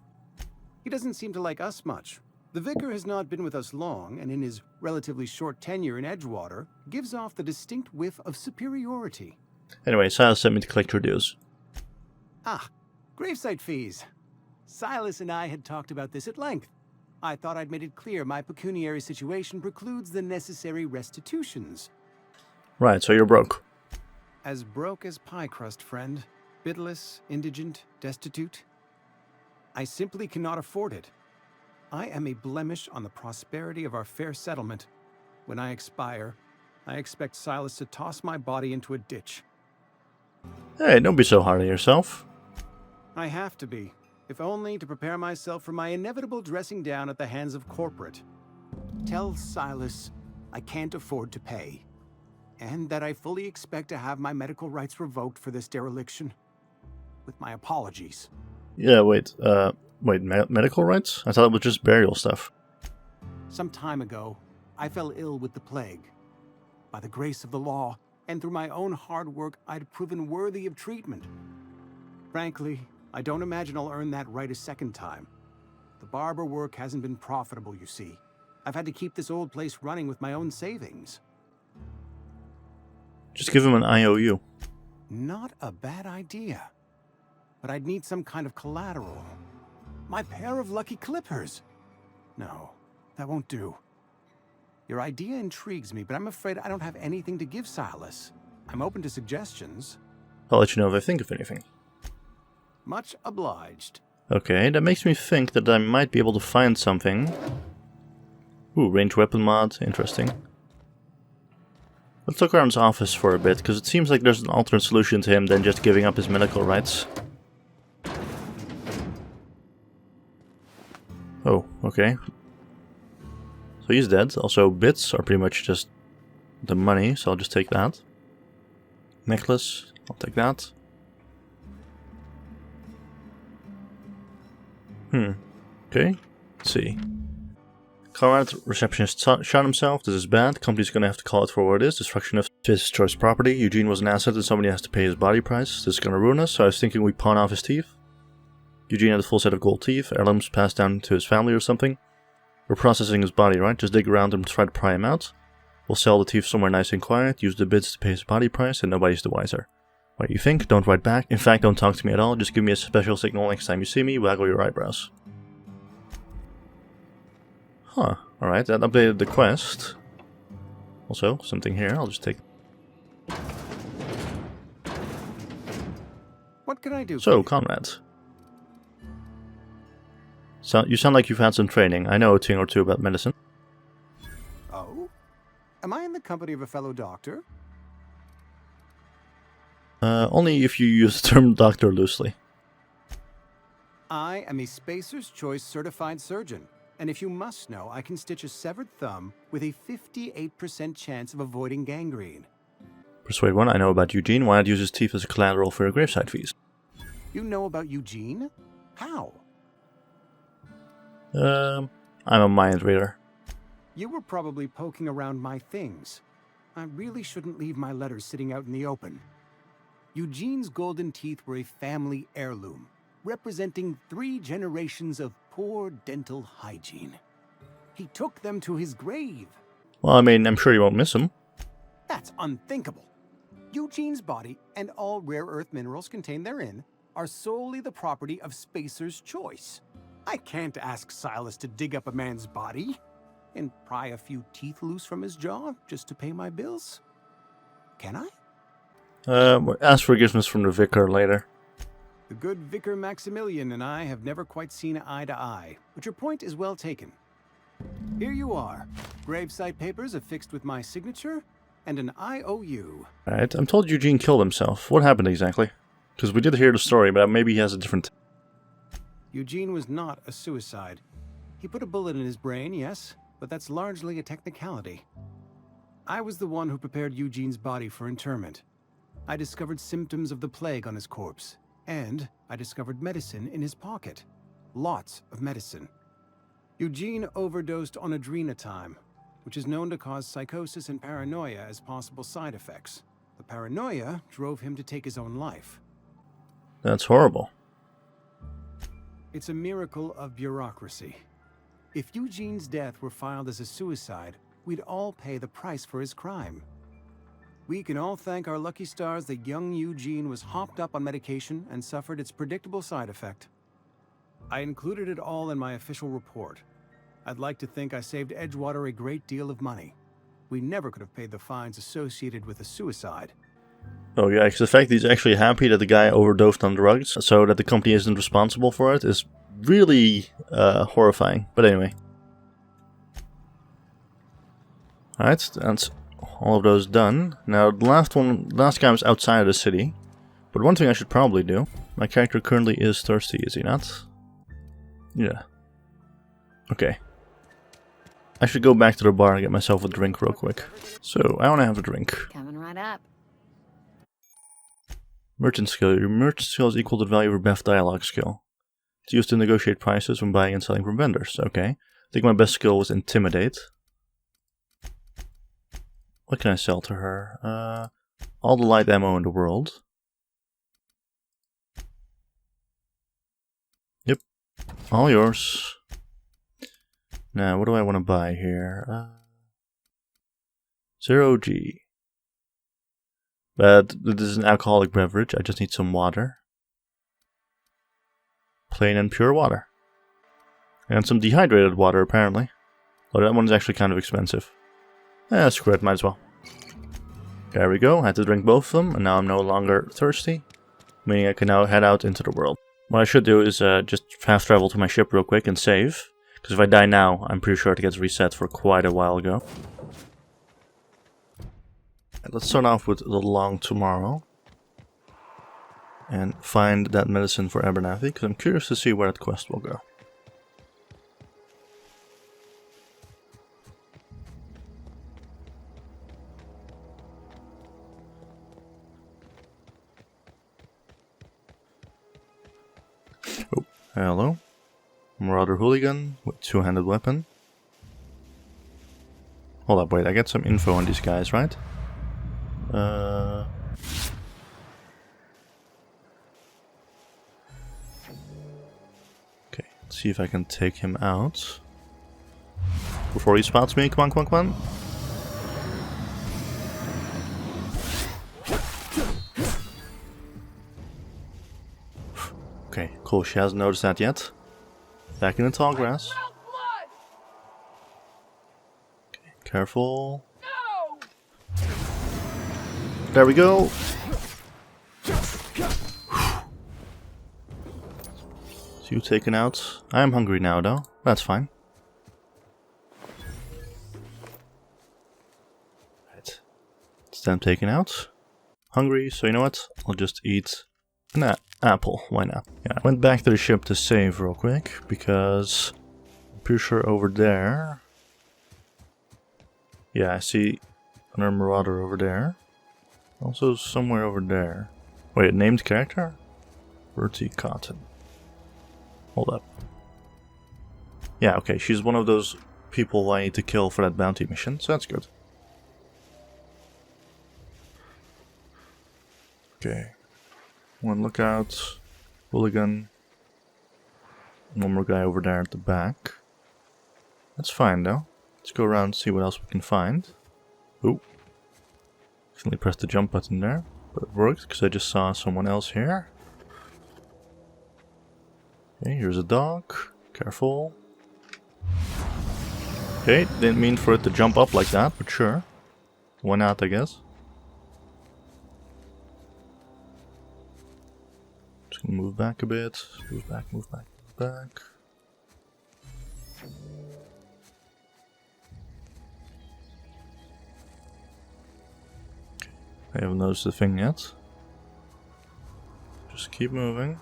He doesn't seem to like us much. The vicar has not been with us long, and in his relatively short tenure in Edgewater, gives off the distinct whiff of superiority. Anyway, Silas sent me to collect your dues. Ah, gravesite fees. Silas and I had talked about this at length. I thought I'd made it clear my pecuniary situation precludes the necessary restitutions. Right, so you're broke. As broke as pie crust, friend. Bitless, indigent, destitute. I simply cannot afford it. I am a blemish on the prosperity of our fair settlement. When I expire, I expect Silas to toss my body into a ditch. Hey, don't be so hard on yourself. I have to be, if only to prepare myself for my inevitable dressing down at the hands of corporate. Tell Silas I can't afford to pay, and that I fully expect to have my medical rights revoked for this dereliction. with my apologies. Yeah, wait, medical rights? I thought it was just burial stuff. Some time ago, I fell ill with the plague. By the grace of the law, and through my own hard work, I'd proven worthy of treatment. Frankly, I don't imagine I'll earn that right a second time. The barber work hasn't been profitable, you see. I've had to keep this old place running with my own savings. Just give him an IOU. Not a bad idea. But I'd need some kind of collateral. My pair of lucky clippers. No, that won't do. Your idea intrigues me, but I'm afraid I don't have anything to give Silas. I'm open to suggestions. I'll let you know if I think of anything. Much obliged. Okay, that makes me think that I might be able to find something. Ooh, ranged weapon mod, interesting. Let's look around his office for a bit, because it seems like there's an alternate solution to him than just giving up his medical rights. Oh, okay. So he's dead. Also, bits are pretty much just the money, so I'll just take that. Necklace, I'll take that. Okay, let's see. Conrad, receptionist, shot himself. This is bad. The company's gonna have to call it for what it is. Destruction of his choice property. Eugene was an asset and somebody has to pay his body price. This is gonna ruin us, so I was thinking we pawn off his teeth. Eugene had a full set of gold teeth. Heirlooms passed down to his family or something. We're processing his body, right? Just dig around and try to pry him out. We'll sell the teeth somewhere nice and quiet, use the bits to pay his body price, and nobody's the wiser. What do you think? Don't write back. In fact, don't talk to me at all. Just give me a special signal next time you see me. Waggle your eyebrows. Huh. Alright, that updated the quest. Also, something here. I'll just take... What can I do? So, Conrad. You sound like you've had some training. I know a thing or two about medicine. Oh? Am I in the company of a fellow doctor? Only if you use the term doctor loosely. I am a Spacer's Choice certified surgeon. And if you must know, I can stitch a severed thumb with a 58% chance of avoiding gangrene. Persuade one, I know about Eugene. Why not use his teeth as a collateral for your graveside fees? You know about Eugene? How? I'm a mind reader. You were probably poking around my things. I really shouldn't leave my letters sitting out in the open. Eugene's golden teeth were a family heirloom, representing 3 generations of poor dental hygiene. He took them to his grave. Well, I mean, I'm sure you won't miss him. That's unthinkable. Eugene's body and all rare earth minerals contained therein are solely the property of Spacer's Choice. I can't ask Silas to dig up a man's body and pry a few teeth loose from his jaw just to pay my bills. Can I? Ask forgiveness from the vicar later. The good Vicar Maximilian and I have never quite seen eye to eye, but your point is well taken. Here you are. Gravesite papers affixed with my signature and an IOU. Alright, I'm told Eugene killed himself. What happened exactly? Because we did hear the story, but maybe he has a different... Eugene was not a suicide. He put a bullet in his brain, yes, but that's largely a technicality. I was the one who prepared Eugene's body for interment. I discovered symptoms of the plague on his corpse, and I discovered medicine in his pocket. Lots of medicine. Eugene overdosed on adrenatime, which is known to cause psychosis and paranoia as possible side effects. The paranoia drove him to take his own life. That's horrible. It's a miracle of bureaucracy. If Eugene's death were filed as a suicide, we'd all pay the price for his crime. We can all thank our lucky stars that young Eugene was hopped up on medication and suffered its predictable side effect. I included it all in my official report. I'd like to think I saved Edgewater a great deal of money. We never could have paid the fines associated with a suicide. Oh yeah, because the fact that he's actually happy that the guy overdosed on drugs, so that the company isn't responsible for it, is really horrifying. But anyway. Alright, that's all of those done. Now, the last guy was outside of the city. But one thing I should probably do, my character currently is thirsty, is he not? Yeah. Okay. I should go back to the bar and get myself a drink real quick. So, I want to have a drink. Coming right up. Merchant skill. Your merchant skill is equal to the value of your best dialogue skill. It's used to negotiate prices when buying and selling from vendors. Okay. I think my best skill was Intimidate. What can I sell to her? All the light ammo in the world. Yep. All yours. Now, what do I want to buy here? 0G. But this is an alcoholic beverage. I just need some water. Plain and pure water. And some dehydrated water, apparently. Oh, that one's actually kind of expensive. Screw it, might as well. There we go. I had to drink both of them, and now I'm no longer thirsty. Meaning I can now head out into the world. What I should do is just fast travel to my ship real quick and save. Because if I die now, I'm pretty sure it gets reset for quite a while ago. Let's start off with the long tomorrow. And find that medicine for Abernathy, because I'm curious to see where that quest will go. Oh, hello. Marauder Hooligan with two-handed weapon. Hold up, wait, I get some info on these guys, right? Okay, let's see if I can take him out. Before he spots me, come on, come on, come on. Okay, cool, she hasn't noticed that yet. Back in the tall grass. Okay, careful. There we go. So you taken out. I am hungry now, though. That's fine. Right. It's them taken out. Hungry, so you know what? I'll just eat an apple. Why not? Yeah, I went back to the ship to save real quick, because I'm pretty sure over there... Yeah, I see another marauder over there. Also somewhere over there. Wait, named character? Bertie Cotton. Hold up. Yeah, okay, she's one of those people I need to kill for that bounty mission, so that's good. Okay. One lookout. Hooligan. One more guy over there at the back. That's fine though. Let's go around and see what else we can find. Ooh. Accidentally pressed the jump button there, but it worked because I just saw someone else here. Okay, here's a dog. Careful. Okay, didn't mean for it to jump up like that, but sure. Why not, I guess. Just gonna move back a bit. Move back, move back, move back. I haven't noticed the thing yet. Just keep moving.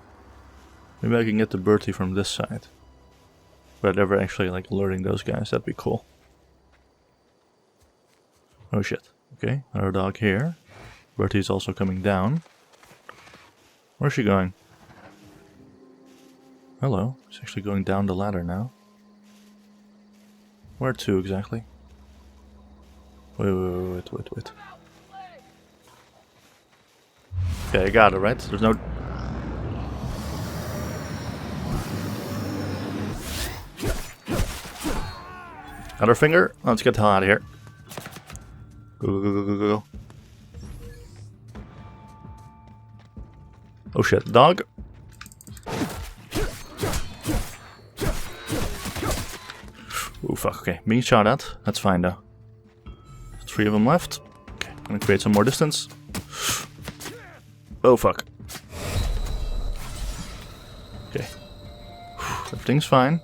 Maybe I can get the Bertie from this side. But ever actually like alerting those guys, that'd be cool. Oh shit. Okay, another dog here. Bertie's also coming down. Where's she going? Hello. She's actually going down the ladder now. Where to exactly? Wait. Okay, I got it, right? There's no... Another finger? Let's get the hell out of here. Go. Oh shit, dog. Oh fuck, okay. Being shot at. That's fine though. 3 of them left. Okay, I'm gonna create some more distance. Oh fuck. Okay. Everything's fine.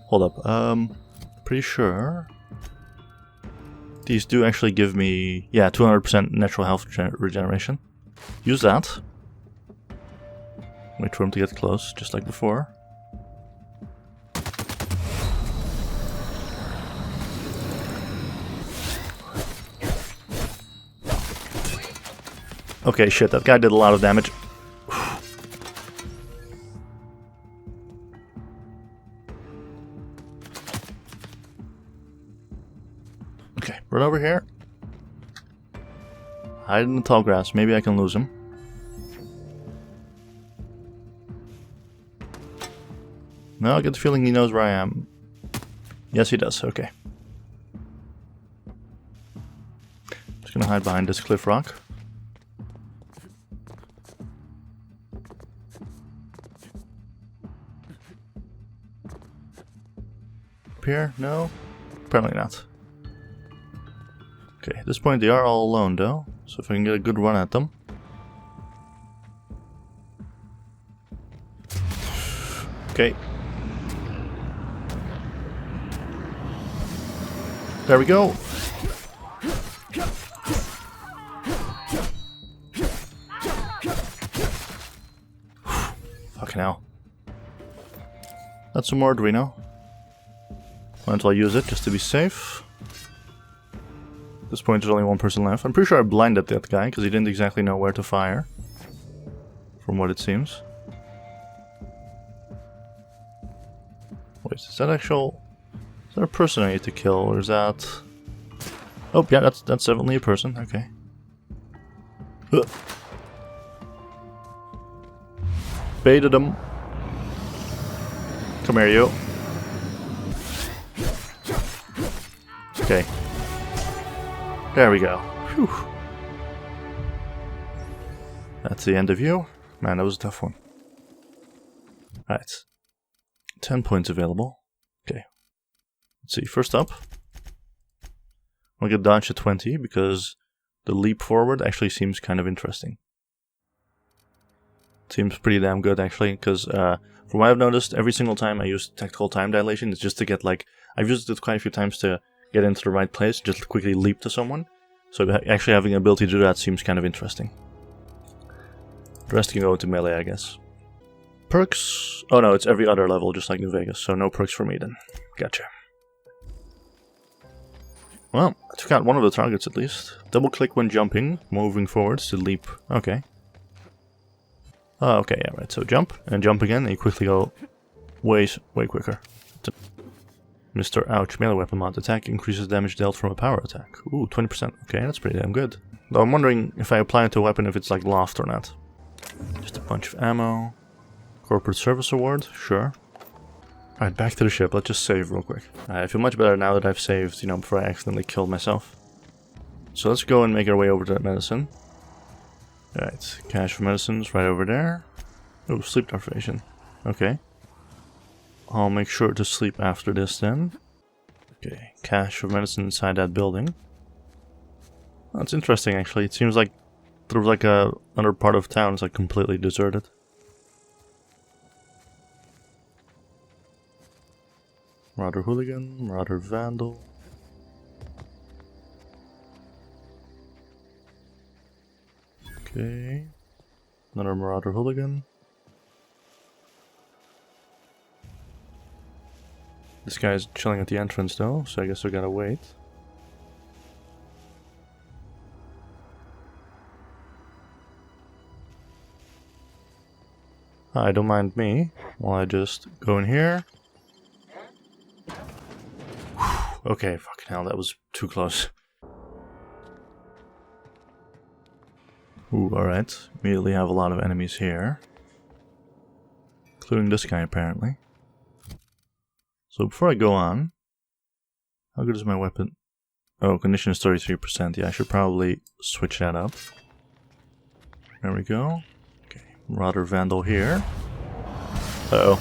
Hold up, pretty sure these do actually give me, yeah, 200% natural health regeneration. Use that. Wait for him to get close, just like before. Okay, shit, that guy did a lot of damage. Okay, run over here. Hide in the tall grass. Maybe I can lose him. No, I get the feeling he knows where I am. Yes, he does. Okay. Just gonna hide behind this cliff rock. Up here? No? Apparently not. Okay, at this point they are all alone though, so if I can get a good run at them. Okay. There we go. Fucking hell. That's some more Adreno. Might as well use it just to be safe. At this point there's only one person left. I'm pretty sure I blinded that guy because he didn't exactly know where to fire. From what it seems. Wait, is that actual... Is that a person I need to kill, or is that... Oh, yeah, that's definitely a person, okay. Ugh. Baited him. Come here, you. Okay. There we go. Whew. That's the end of you. Man, that was a tough one. Alright. 10 points available. Okay. Let's see, first up. I'll get dodge at 20 because the leap forward actually seems kind of interesting. Seems pretty damn good actually, because from what I've noticed, every single time I use tactical time dilation, it's just to get like... I've used it quite a few times to get into the right place, just quickly leap to someone. So actually having the ability to do that seems kind of interesting. The rest can go into melee, I guess. Perks? Oh no, it's every other level, just like New Vegas, so no perks for me then. Gotcha. Well, I took out one of the targets at least. Double click when jumping, moving forwards to leap. Okay. Okay, yeah, right, so jump, and jump again, and you quickly go way quicker. Mr. Ouch, melee weapon mod attack increases damage dealt from a power attack. Ooh, 20%. Okay, that's pretty damn good. Though I'm wondering if I apply it to a weapon if it's like loft or not. Just a bunch of ammo. Corporate service award, sure. Alright, back to the ship. Let's just save real quick. I feel much better now that I've saved, you know, before I accidentally killed myself. So let's go and make our way over to that medicine. Alright, cache for medicines right over there. Oh, sleep deprivation. Okay. I'll make sure to sleep after this then. Okay, cache for medicine inside that building. That's interesting actually. It seems like there's like another part of town is like completely deserted. Marauder Hooligan, Marauder Vandal. Okay. Another Marauder Hooligan. This guy's chilling at the entrance though, so I guess we gotta wait. I don't mind me, while I just go in here. Okay, fucking hell, that was too close. Ooh, alright. Immediately have a lot of enemies here. Including this guy, apparently. So before I go on... How good is my weapon? Oh, condition is 33%. Yeah, I should probably switch that up. There we go. Okay, Marauder Vandal here. Uh-oh.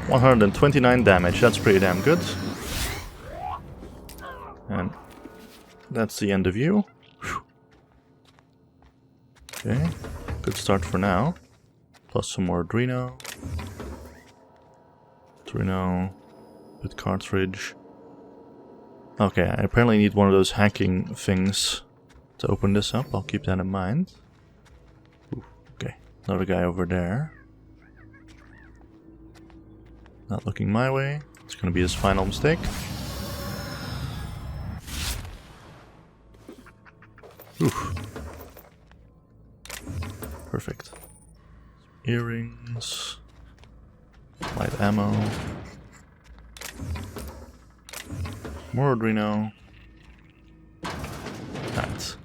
129 damage, that's pretty damn good. And that's the end of you. Whew. Okay, good start for now. Plus some more Adreno. With cartridge. Okay, I apparently need one of those hacking things to open this up. I'll keep that in mind. Ooh, okay, another guy over there. Not looking my way. It's gonna be his final mistake. Oof. Perfect. Earrings. Light ammo. More Adreno. Right.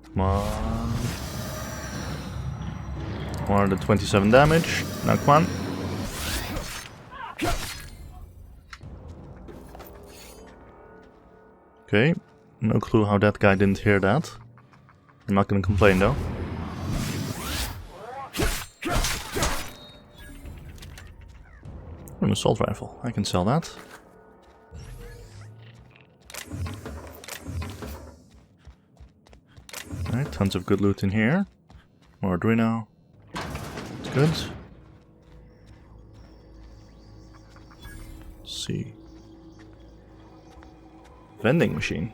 Come on. 127 damage. Now come on. Okay. No clue how that guy didn't hear that. I'm not gonna complain though. An assault rifle. I can sell that. Alright, tons of good loot in here. More Adreno. It's good. Let's see. Vending machine.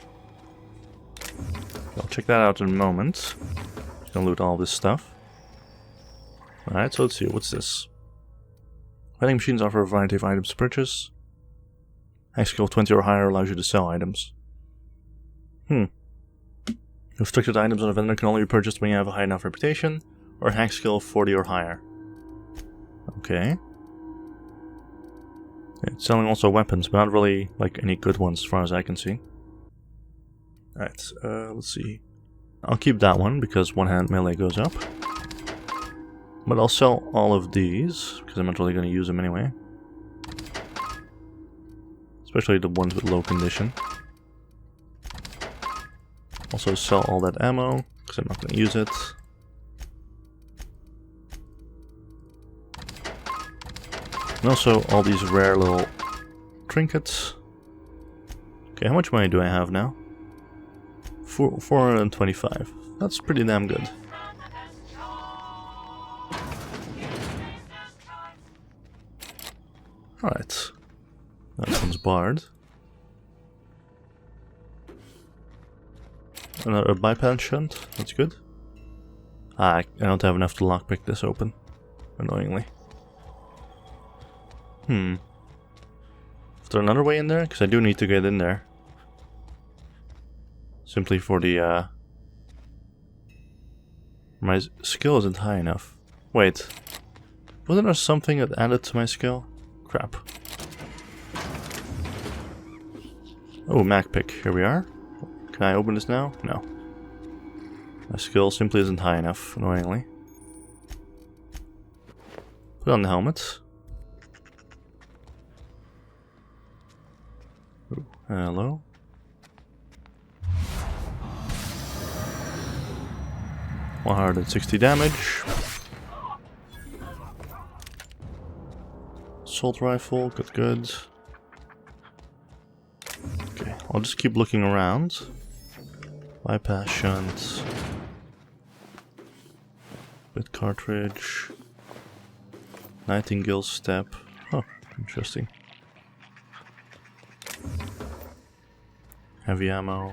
I'll check that out in a moment. Just gonna loot all this stuff. Alright, so let's see. What's this? Vending machines offer a variety of items to purchase. Hack skill 20 or higher allows you to sell items. Restricted items on a vendor can only be purchased when you have a high enough reputation, or a hack skill of 40 or higher. Okay. It's selling also weapons, but not really like any good ones as far as I can see. Alright, let's see. I'll keep that one because one-hand melee goes up. But I'll sell all of these, because I'm not really going to use them anyway. Especially the ones with low condition. Also sell all that ammo, because I'm not going to use it. And also all these rare little trinkets. Okay, how much money do I have now? 425. That's pretty damn good. Alright. That one's barred. Another bypass shunt. That's good. I don't have enough to lockpick this open. Annoyingly. Is there another way in there? Because I do need to get in there. Simply for the, my skill isn't high enough. Wait. Wasn't there something that added to my skill? Crap. Oh, Mac pick. Here we are. Can I open this now? No. My skill simply isn't high enough, annoyingly. Put on the helmet. Ooh, hello. $160 damage. Assault rifle, good. Okay, I'll just keep looking around. Bypass shunt. Bit cartridge. Nightingale step. Oh, interesting. Heavy ammo.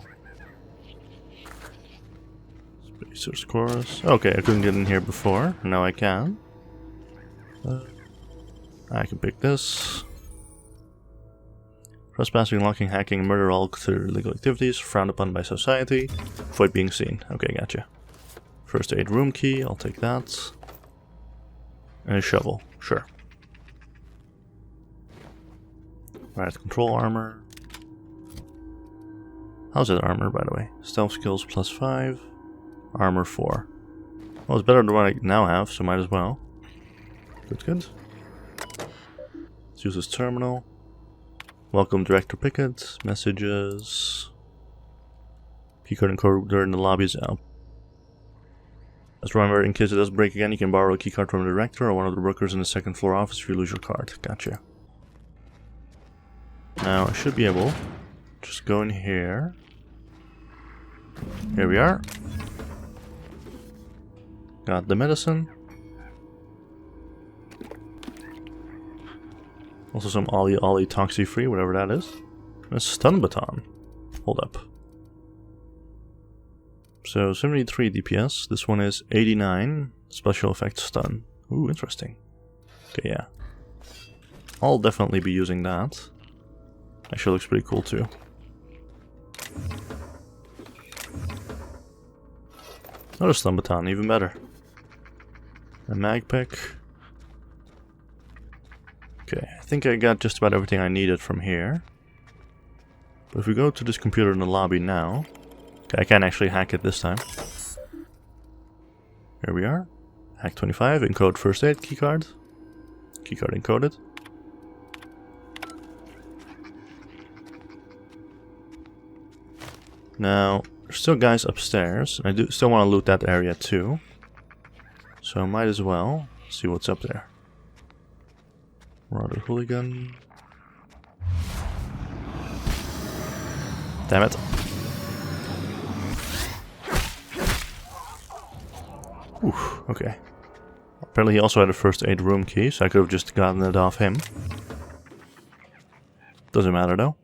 Spacer's chorus. Okay, I couldn't get in here before. Now I can. I can pick this. Trespassing, locking, hacking, and murder all considered illegal activities, frowned upon by society. Avoid being seen. Okay, gotcha. First aid room key, I'll take that. And a shovel, sure. Right, control armor. How's that armor, by the way? Stealth skills +5. Armor 4. Well, it's better than what I now have, so might as well. Good. Let's use this terminal. Welcome, Director Pickett. Messages. Keycard encoder in the lobby is out. As remember, in case it does break again, you can borrow a keycard from the Director or one of the workers in the second floor office if you lose your card. Gotcha. Now, I should be able to just go in here. Here we are. Got the medicine. Also some Ollie Toxie free, whatever that is. And a stun baton. Hold up. So 73 DPS. This one is 89 special effects stun. Ooh, interesting. Okay, yeah. I'll definitely be using that. Actually looks pretty cool too. Another stun baton, even better. A mag pick. Okay, I think I got just about everything I needed from here. But if we go to this computer in the lobby now... Okay, I can actually hack it this time. Here we are. Hack 25, encode first aid keycard. Keycard encoded. Now, there's still guys upstairs. I do still want to loot that area too. So I might as well see what's up there. Marauder hooligan. Damn it. Oof, okay. Apparently he also had a first aid room key, so I could have just gotten it off him. Doesn't matter though.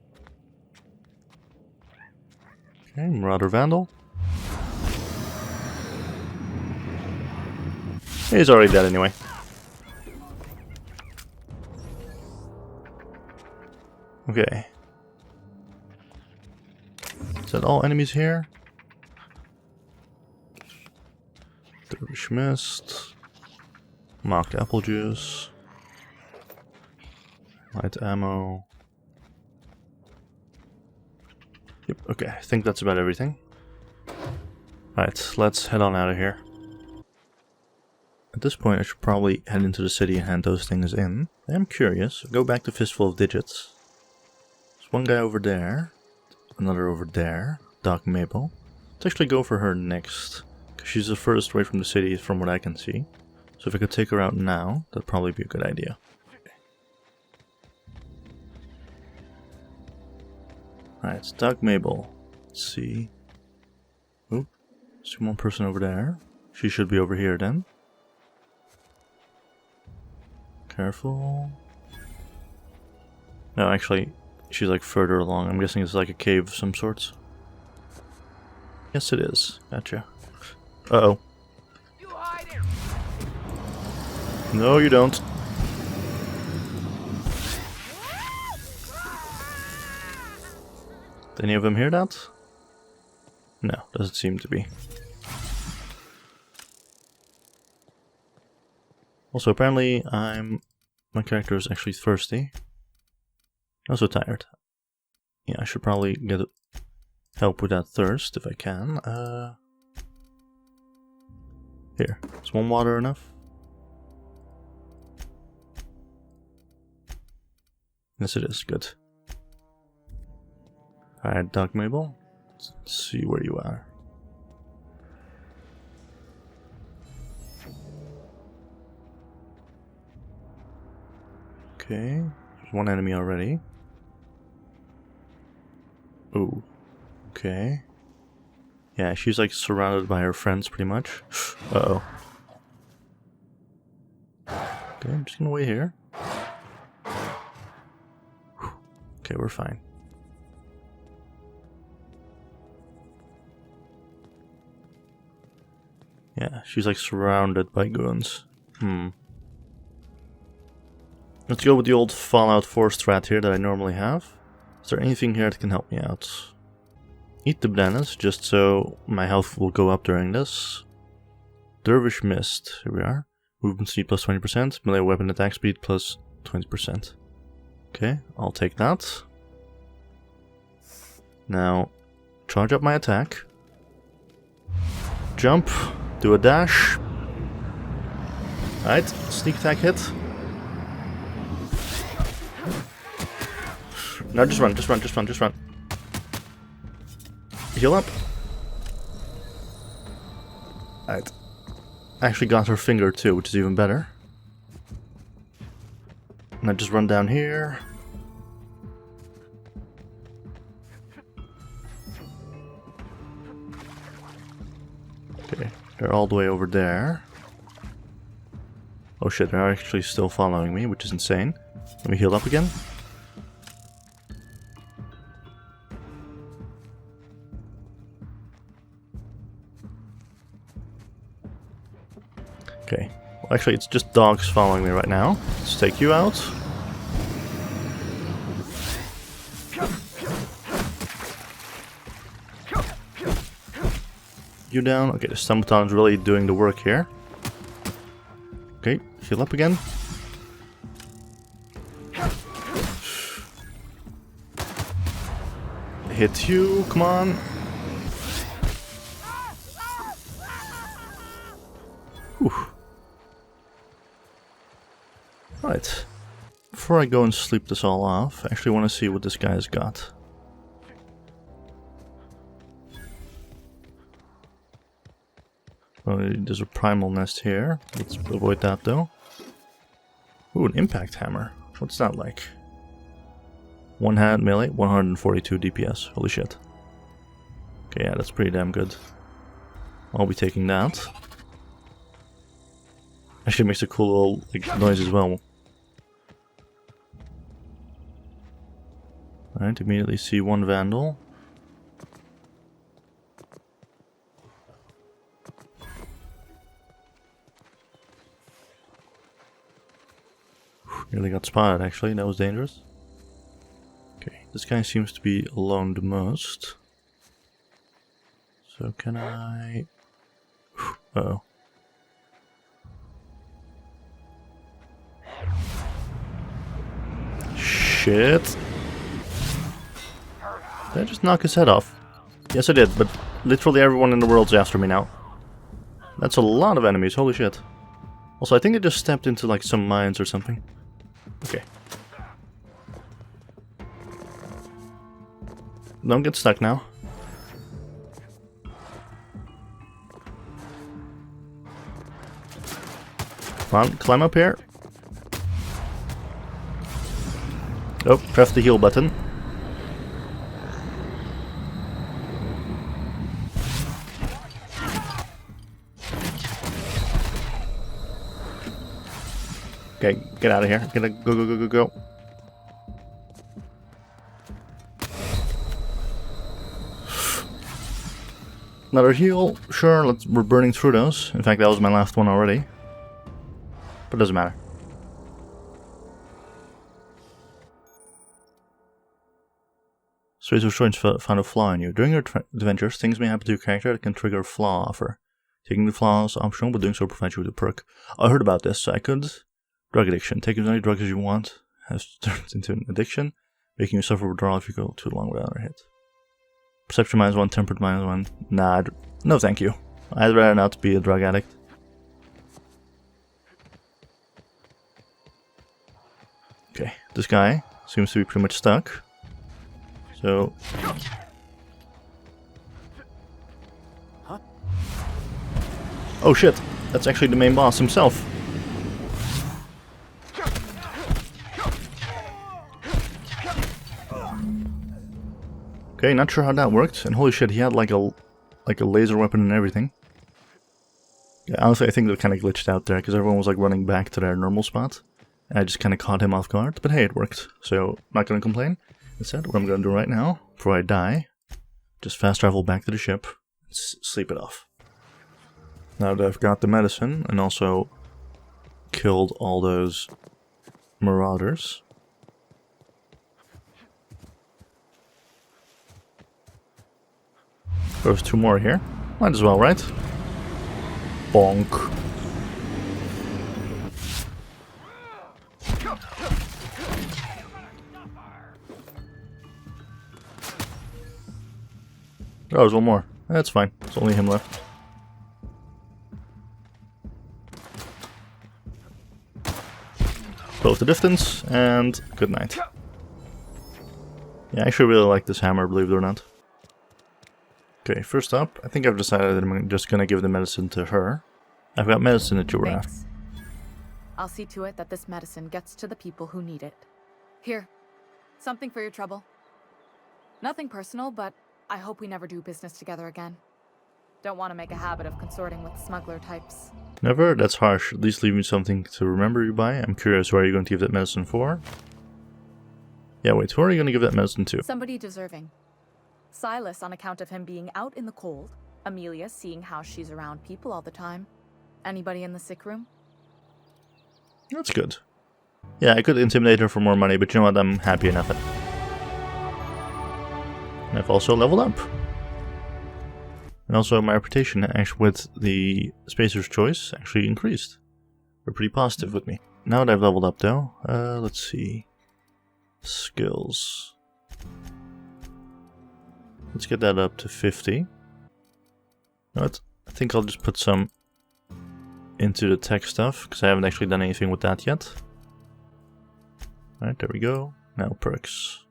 Okay, Marauder Vandal. He's already dead anyway. Okay. Is that all enemies here? Dervish Mist. Mocked apple juice. Light ammo. Yep, okay, I think that's about everything. Alright, let's head on out of here. At this point I should probably head into the city and hand those things in. I am curious. I'll go back to Fistful of Digits. There's one guy over there. Another over there. Doc Mabel. Let's actually go for her next. Because she's the furthest away from the city from what I can see. So if I could take her out now, that'd probably be a good idea. Alright, Doc Mabel. Let's see. Oop. See one person over there. She should be over here then. Careful. No, actually, she's like further along. I'm guessing it's like a cave of some sorts. Yes, it is. Gotcha. Uh-oh. No, you don't. Did any of them hear that? No, doesn't seem to be. Also, apparently, my character is actually thirsty. Also tired. Yeah, I should probably get help with that thirst if I can. Here, is one water enough? Yes, it is. Good. Alright, Doc Mabel. Let's see where you are. Okay, there's one enemy already. Ooh. Okay. Yeah, she's like surrounded by her friends pretty much. Uh-oh. Okay, I'm just gonna wait here. Okay, we're fine. Yeah, she's like surrounded by goons. Let's go with the old Fallout 4 strat here that I normally have. Is there anything here that can help me out? Eat the bananas, just so my health will go up during this. Dervish Mist, here we are. Movement speed plus 20%, melee weapon attack speed plus 20%. Okay, I'll take that. Now, charge up my attack. Jump, do a dash. Alright, sneak attack hit. No, just run, just run, just run, just run. Heal up. Alright. I actually got her finger too, which is even better. And I just run down here. Okay, they're all the way over there. Oh shit, they're actually still following me, which is insane. Let me heal up again. Okay, well actually it's just dogs following me right now. Let's take you out. you down. Okay, the stun baton's really doing the work here. Okay, heal up again. Hit you, come on. Whew. Right. Before I go and sleep this all off, I actually want to see what this guy's got. Well, there's a primal nest here. Let's avoid that though. Ooh, an impact hammer. What's that like? One hand melee, 142 DPS. Holy shit. Okay, yeah, that's pretty damn good. I'll be taking that. Actually makes a cool little noise as well. Alright, immediately see one vandal. Nearly got spotted actually, that was dangerous. Okay, this guy seems to be alone the most. So can I... Uh-oh. Shit. Did I just knock his head off? Yes I did, but literally everyone in the world's after me now. That's a lot of enemies, holy shit. Also, I think I just stepped into like some mines or something. Okay. Don't get stuck now. Come on, climb up here. Oh, press the heal button. Okay, get out of here. Go, go, go, go, go, go. Another heal. Sure, we're burning through those. In fact, that was my last one already. But it doesn't matter. Spacer's Choice found a flaw in you. During your adventures, things may happen to your character that can trigger a flaw offer. Taking the flaw is optional, but doing so provides you with a perk. I heard about this, so I could... Drug addiction. Take as many drugs as you want. Has turned into an addiction, making you suffer withdrawal if you go too long without a hit. Perception -1, temperament -1. Nah, no thank you. I'd rather not be a drug addict. Okay, this guy seems to be pretty much stuck. So... Huh? Oh shit, that's actually the main boss himself. Okay, not sure how that worked, and holy shit, he had like a laser weapon and everything. Yeah, honestly, I think they kind of glitched out there, because everyone was like running back to their normal spot. And I just kind of caught him off guard, but hey, it worked. So, not gonna complain. Instead, what I'm gonna do right now, before I die, just fast travel back to the ship, and sleep it off. Now that I've got the medicine, and also killed all those marauders... There's 2 more here. Might as well, right? Bonk. Oh, there's 1 more. That's fine. There's only him left. Both the distance, and good night. Yeah, I actually really like this hammer, believe it or not. Okay, first up, I think I've decided that I'm just gonna give the medicine to her. I've got medicine that you were after. I'll see to it that this medicine gets to the people who need it. Here, something for your trouble. Nothing personal, but I hope we never do business together again. Don't want to make a habit of consorting with smuggler types. Never? That's harsh. At least leave me something to remember you by. I'm curious, who are you going to give that medicine for? Yeah, wait, who are you going to give that medicine to? Somebody deserving. Silas on account of him being out in the cold. Amelia seeing how she's around people all the time. Anybody in the sick room? That's good. Yeah, I could intimidate her for more money, but you know what, I'm happy enough. And I've also leveled up. And also my reputation actually with the Spacer's Choice actually increased. They're pretty positive with me. Now that I've leveled up though, let's see. Skills. Let's get that up to 50. You know what? I think I'll just put some into the tech stuff, because I haven't actually done anything with that yet. Alright, there we go. Now perks.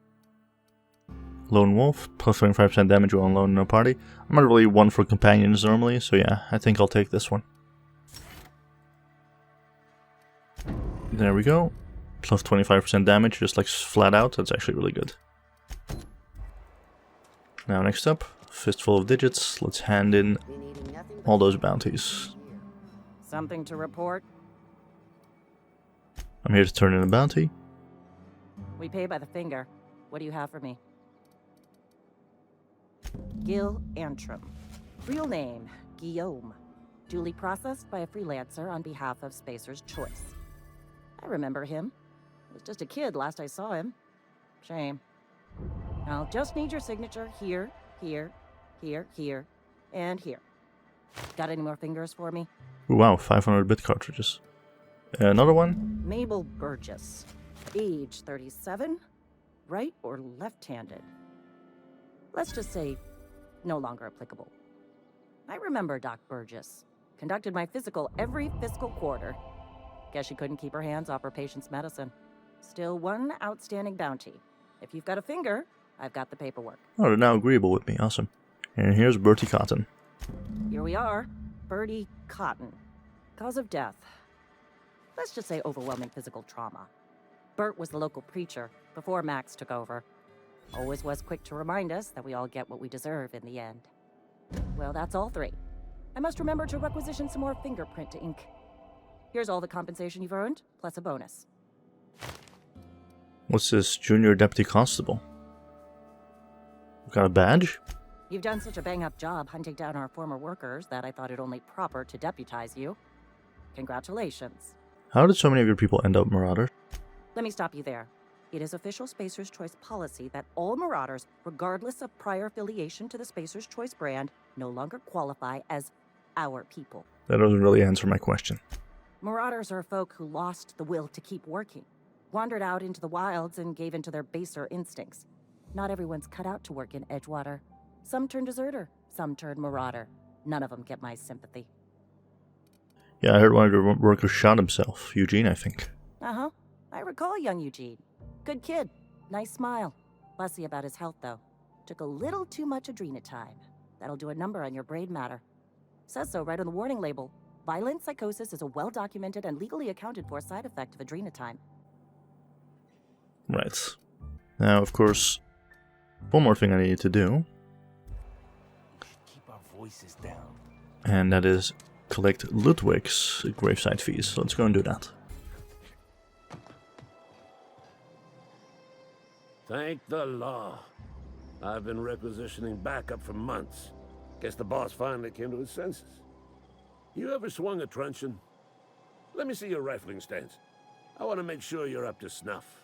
Lone Wolf, plus 25% damage while alone in a party. I'm not really one for companions normally, so yeah, I think I'll take this one. There we go. Plus 25% damage, just like flat out. That's actually really good. Now next up, Fistful of Digits. Let's hand in all those bounties. Something to report? I'm here to turn in a bounty. We pay by the finger. What do you have for me? Gil Antrim. Real name, Guillaume. Duly processed by a freelancer on behalf of Spacer's Choice. I remember him. He was just a kid last I saw him. Shame. I'll just need your signature here, here, here, here, and here. Got any more fingers for me? Ooh, wow, 500 bit cartridges. Another one? Mabel Burgess. Age 37. Right or left-handed? Let's just say no longer applicable. I remember Doc Burgess. Conducted my physical every fiscal quarter. Guess she couldn't keep her hands off her patient's medicine. Still one outstanding bounty. If you've got a finger, I've got the paperwork. Oh, they're now agreeable with me. Awesome. And here's Bertie Cotton. Here we are. Bertie Cotton. Cause of death. Let's just say overwhelming physical trauma. Bert was the local preacher before Max took over. Always was quick to remind us that we all get what we deserve in the end. Well, that's all three. I must remember to requisition some more fingerprint ink. Here's all the compensation you've earned, plus a bonus. What's this, Junior Deputy Constable? Got a badge? You've done such a bang-up job hunting down our former workers that I thought it only proper to deputize you. Congratulations. How did so many of your people end up Marauders? Let me stop you there. It is official Spacer's Choice policy that all Marauders, regardless of prior affiliation to the Spacer's Choice brand, no longer qualify as our people. That doesn't really answer my question. Marauders are folk who lost the will to keep working, wandered out into the wilds and gave into their baser instincts. Not everyone's cut out to work in Edgewater. Some turn deserter, some turn Marauder. None of them get my sympathy. Yeah, I heard one of your workers shot himself. Eugene, I think. Uh-huh. I recall young Eugene. Good kid. Nice smile. Fussy about his health, though. Took a little too much adrenatime. That'll do a number on your brain matter. Says so right on the warning label. Violent psychosis is a well-documented and legally accounted for side effect of adrenatime. Right. Now, of course, one more thing I need to do. Keep our voices down. And that is collect Ludwig's gravesite fees. So let's go and do that. Thank the law. I've been requisitioning backup for months. Guess the boss finally came to his senses. You ever swung a truncheon? Let me see your rifling stance. I want to make sure you're up to snuff.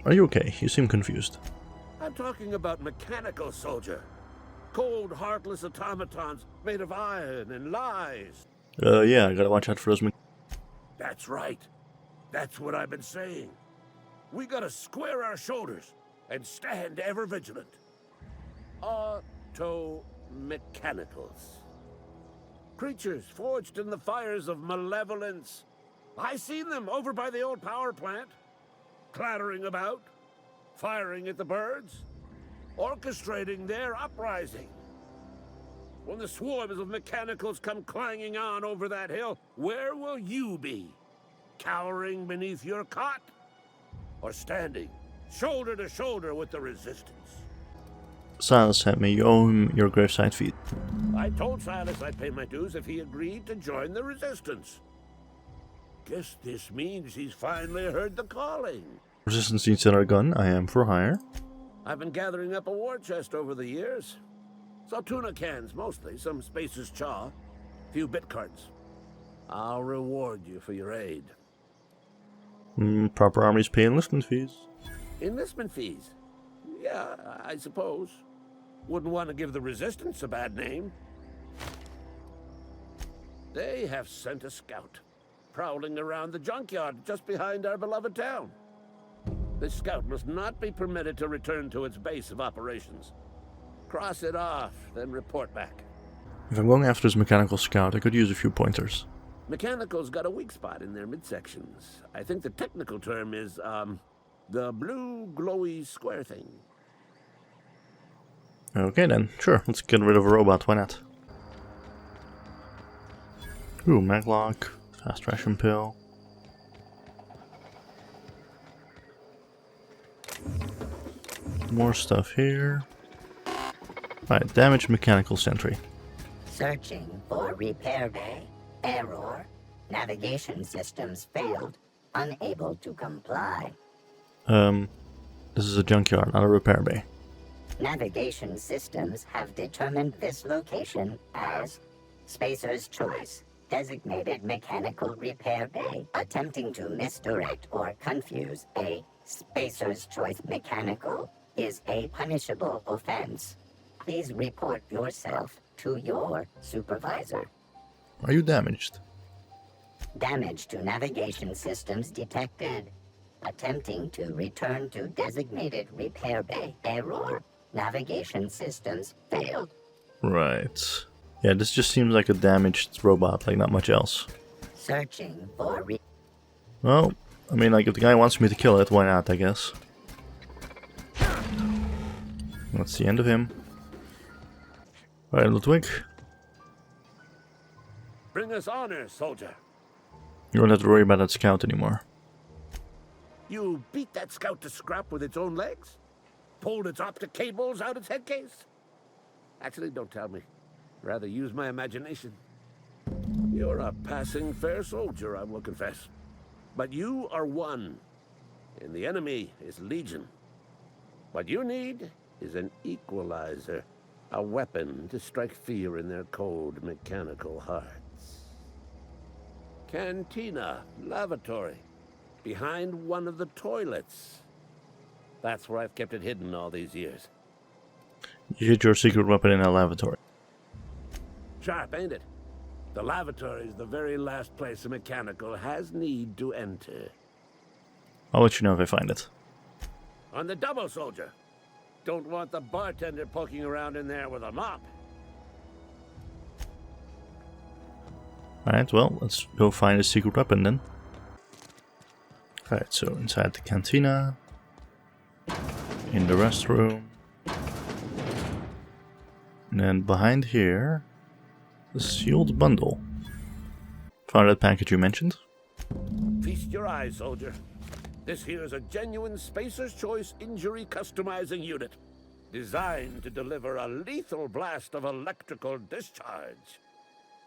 Are you okay? You seem confused. I'm talking about mechanical soldier. Cold, heartless automatons made of iron and lies. Yeah, I gotta watch out for those. That's right. That's what I've been saying. We gotta square our shoulders and stand ever vigilant. Auto-mechanicals. Creatures forged in the fires of malevolence. I seen them over by the old power plant. Clattering about, firing at the birds, orchestrating their uprising. When the swarms of mechanicals come clanging on over that hill, where will you be? Cowering beneath your cot? Or standing, shoulder to shoulder with the resistance? Silas sent me. You owe him your gravesite fee. I told Silas I'd pay my dues if he agreed to join the resistance. Guess this means he's finally heard the calling. Resistance needs another gun. I am for hire. I've been gathering up a war chest over the years. Saltuna cans, mostly. Some Spacer's chaw. Few bit cards. I'll reward you for your aid. Proper armies pay enlistment fees. Enlistment fees? Yeah, I suppose. Wouldn't want to give the resistance a bad name. They have sent a scout, prowling around the junkyard just behind our beloved town. This scout must not be permitted to return to its base of operations. Cross it off, then report back. If I'm going after this mechanical scout, I could use a few pointers. Mechanical's got a weak spot in their midsections. I think the technical term is, the blue glowy square thing. Okay then, sure, let's get rid of a robot, why not? Ooh, maglock, fast ration pill. More stuff here. Right, damaged mechanical sentry. Searching for repair bay. Error. Navigation systems failed. Unable to comply. This is a junkyard, not a repair bay. Navigation systems have determined this location as Spacer's Choice, designated mechanical repair bay. Attempting to misdirect or confuse a Spacer's Choice mechanical is a punishable offense. Please report yourself to your supervisor. Are you damaged? Damage to navigation systems detected. Attempting to return to designated repair bay. Error. Navigation systems failed. Right. Yeah, this just seems like a damaged robot, like not much else. Searching for Well, I mean, like if the guy wants me to kill it, why not, I guess. That's the end of him. Alright, Ludwig. Bring us honor, soldier. You don't have to worry about that scout anymore. You beat that scout to scrap with its own legs? Pulled its optic cables out its head case? Actually, don't tell me. Rather use my imagination. You're a passing fair soldier, I will confess. But you are one, and the enemy is legion. What you need is an equalizer, a weapon to strike fear in their cold mechanical hearts. Cantina, lavatory, behind one of the toilets. That's where I've kept it hidden all these years. You hid your secret weapon in a lavatory. Sharp, ain't it? The lavatory is the very last place a mechanical has need to enter. I'll let you know if I find it. On the double, soldier. Don't want the bartender poking around in there with a mop. Alright, well, let's go find a secret weapon then. Alright, so inside the cantina, in the restroom, and then behind here, the sealed bundle. Found that package you mentioned? Feast your eyes, soldier. This here's a genuine Spacer's Choice injury customizing unit, designed to deliver a lethal blast of electrical discharge.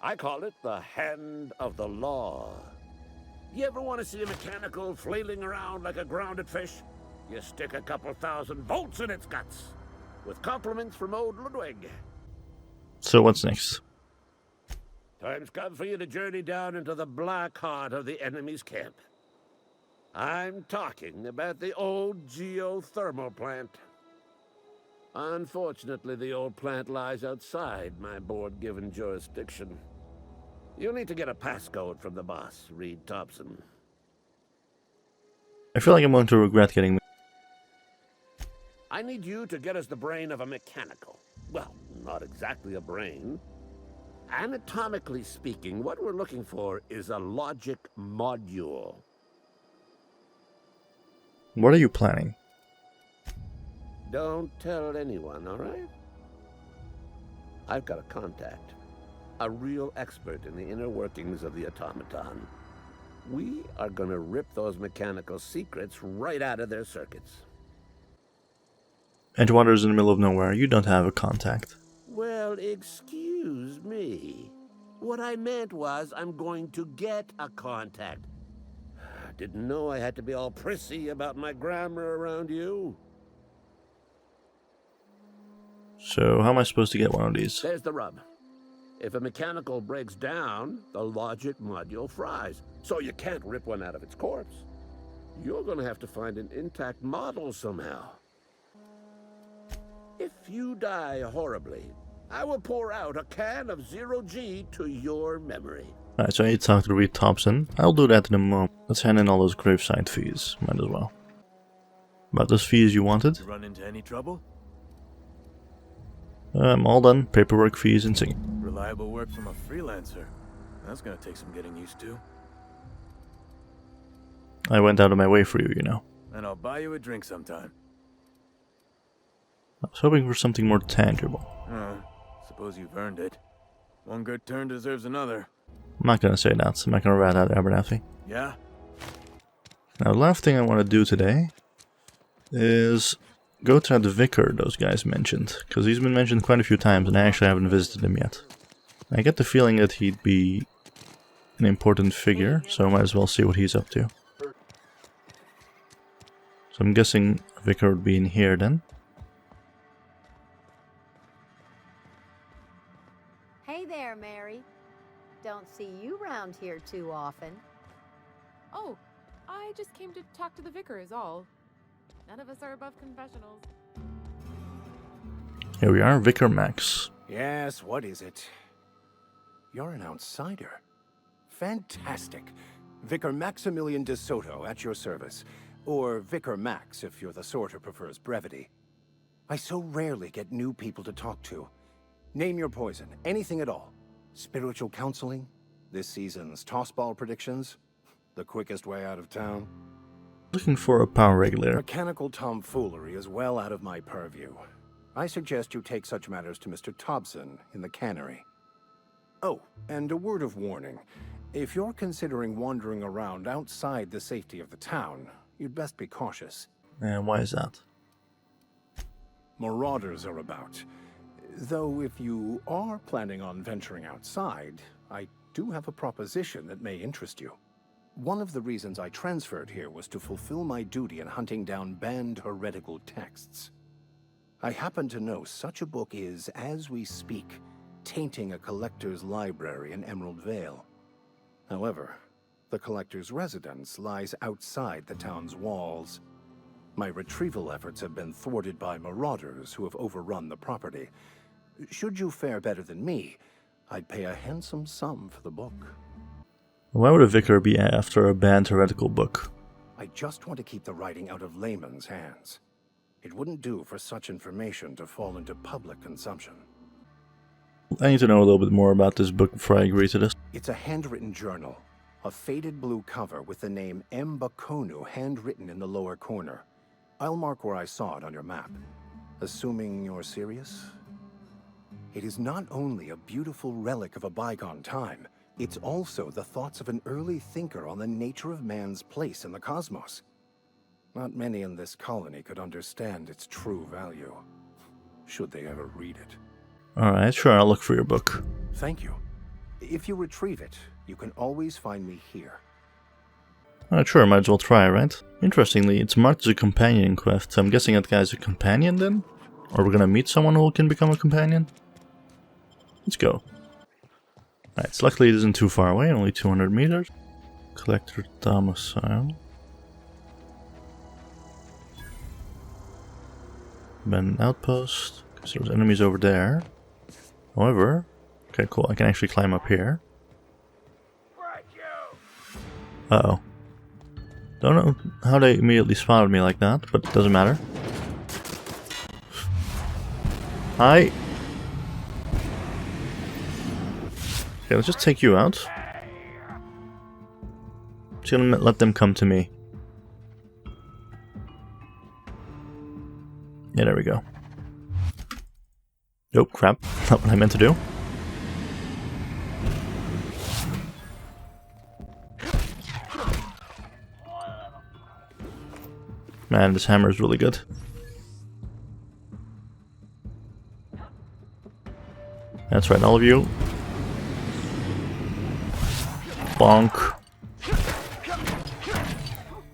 I call it the Hand of the Law. You ever want to see a mechanical flailing around like a grounded fish? You stick a couple thousand volts in its guts. With compliments from old Ludwig. So what's next? Time's come for you to journey down into the black heart of the enemy's camp. I'm talking about the old geothermal plant. Unfortunately, the old plant lies outside my board-given jurisdiction. You'll need to get a passcode from the boss, Reed Thompson. I feel like I'm going to regret getting... I need you to get us the brain of a mechanical. Well, not exactly a brain. Anatomically speaking, what we're looking for is a logic module. What are you planning? Don't tell anyone, all right? I've got a contact. A real expert in the inner workings of the automaton. We are gonna rip those mechanical secrets right out of their circuits. Edgewater's in the middle of nowhere. You don't have a contact. Well, excuse me. What I meant was I'm going to get a contact. Didn't know I had to be all prissy about my grammar around you. So how am I supposed to get one of these? There's the rub. If a mechanical breaks down, the logic module fries. So you can't rip one out of its corpse. You're gonna have to find an intact model somehow. If you die horribly, I will pour out a can of 0G to your memory. Alright, so I need to talk to Reed Thompson. I'll do that in a moment. Let's hand in all those graveside fees. Might as well. About those fees you wanted? Run into any trouble? All done. Paperwork, fees, and singing. Reliable work from a freelancer. That's gonna take some getting used to. I went out of my way for you, you know. And I'll buy you a drink sometime. I was hoping for something more tangible. Suppose you've earned it. One good turn deserves another. I'm not gonna say that. I'm not gonna rat out Abernathy. Yeah? Now, the last thing I want to do today is go to that vicar those guys mentioned. Because he's been mentioned quite a few times and I actually haven't visited him yet. I get the feeling that he'd be an important figure, so I might as well see what he's up to. So I'm guessing a vicar would be in here then. Hey there, Mary. Don't see you round here too often. Oh, I just came to talk to the vicar is all. None of us are above confessionals. Here we are, Vicar Max. Yes, what is it? You're an outsider. Fantastic. Vicar Maximilian de Soto at your service. Or Vicar Max if you're the sort who prefers brevity. I so rarely get new people to talk to. Name your poison, anything at all. Spiritual counseling? This season's tossball predictions? The quickest way out of town? Looking for a power regulator. Mechanical tomfoolery is well out of my purview. I suggest you take such matters to Mr. Thompson in the cannery. Oh, and a word of warning. If you're considering wandering around outside the safety of the town, you'd best be cautious. And why is that? Marauders are about. Though if you are planning on venturing outside, I do have a proposition that may interest you. One of the reasons I transferred here was to fulfill my duty in hunting down banned heretical texts. I happen to know such a book is, as we speak, tainting a collector's library in Emerald Vale. However, the collector's residence lies outside the town's walls. My retrieval efforts have been thwarted by marauders who have overrun the property. Should you fare better than me, I'd pay a handsome sum for the book. Why would a vicar be after a banned heretical book? I just want to keep the writing out of layman's hands. It wouldn't do for such information to fall into public consumption. I need to know a little bit more about this book before I agree to this. It's a handwritten journal. A faded blue cover with the name M. Bakonu handwritten in the lower corner. I'll mark where I saw it on your map. Assuming you're serious? It is not only a beautiful relic of a bygone time, it's also the thoughts of an early thinker on the nature of man's place in the cosmos. Not many in this colony could understand its true value, should they ever read it. Alright, sure, I'll look for your book. Thank you. If you retrieve it, you can always find me here. Alright, sure, might as well try, right? Interestingly, it's marked as a companion quest, so I'm guessing that guy's a companion then? Or we're gonna meet someone who can become a companion? Let's go. Alright, so luckily it isn't too far away, only 200 meters. Collector domicile. Abandoned outpost. Because there's enemies over there. However, okay, cool, I can actually climb up here. Uh-oh. Don't know how they immediately spotted me like that, but it doesn't matter. Hi! Okay, let's just take you out. Just gonna let them come to me. Yeah, there we go. Oh, crap. Not what I meant to do. Man, this hammer is really good. That's right, all of you. Bonk.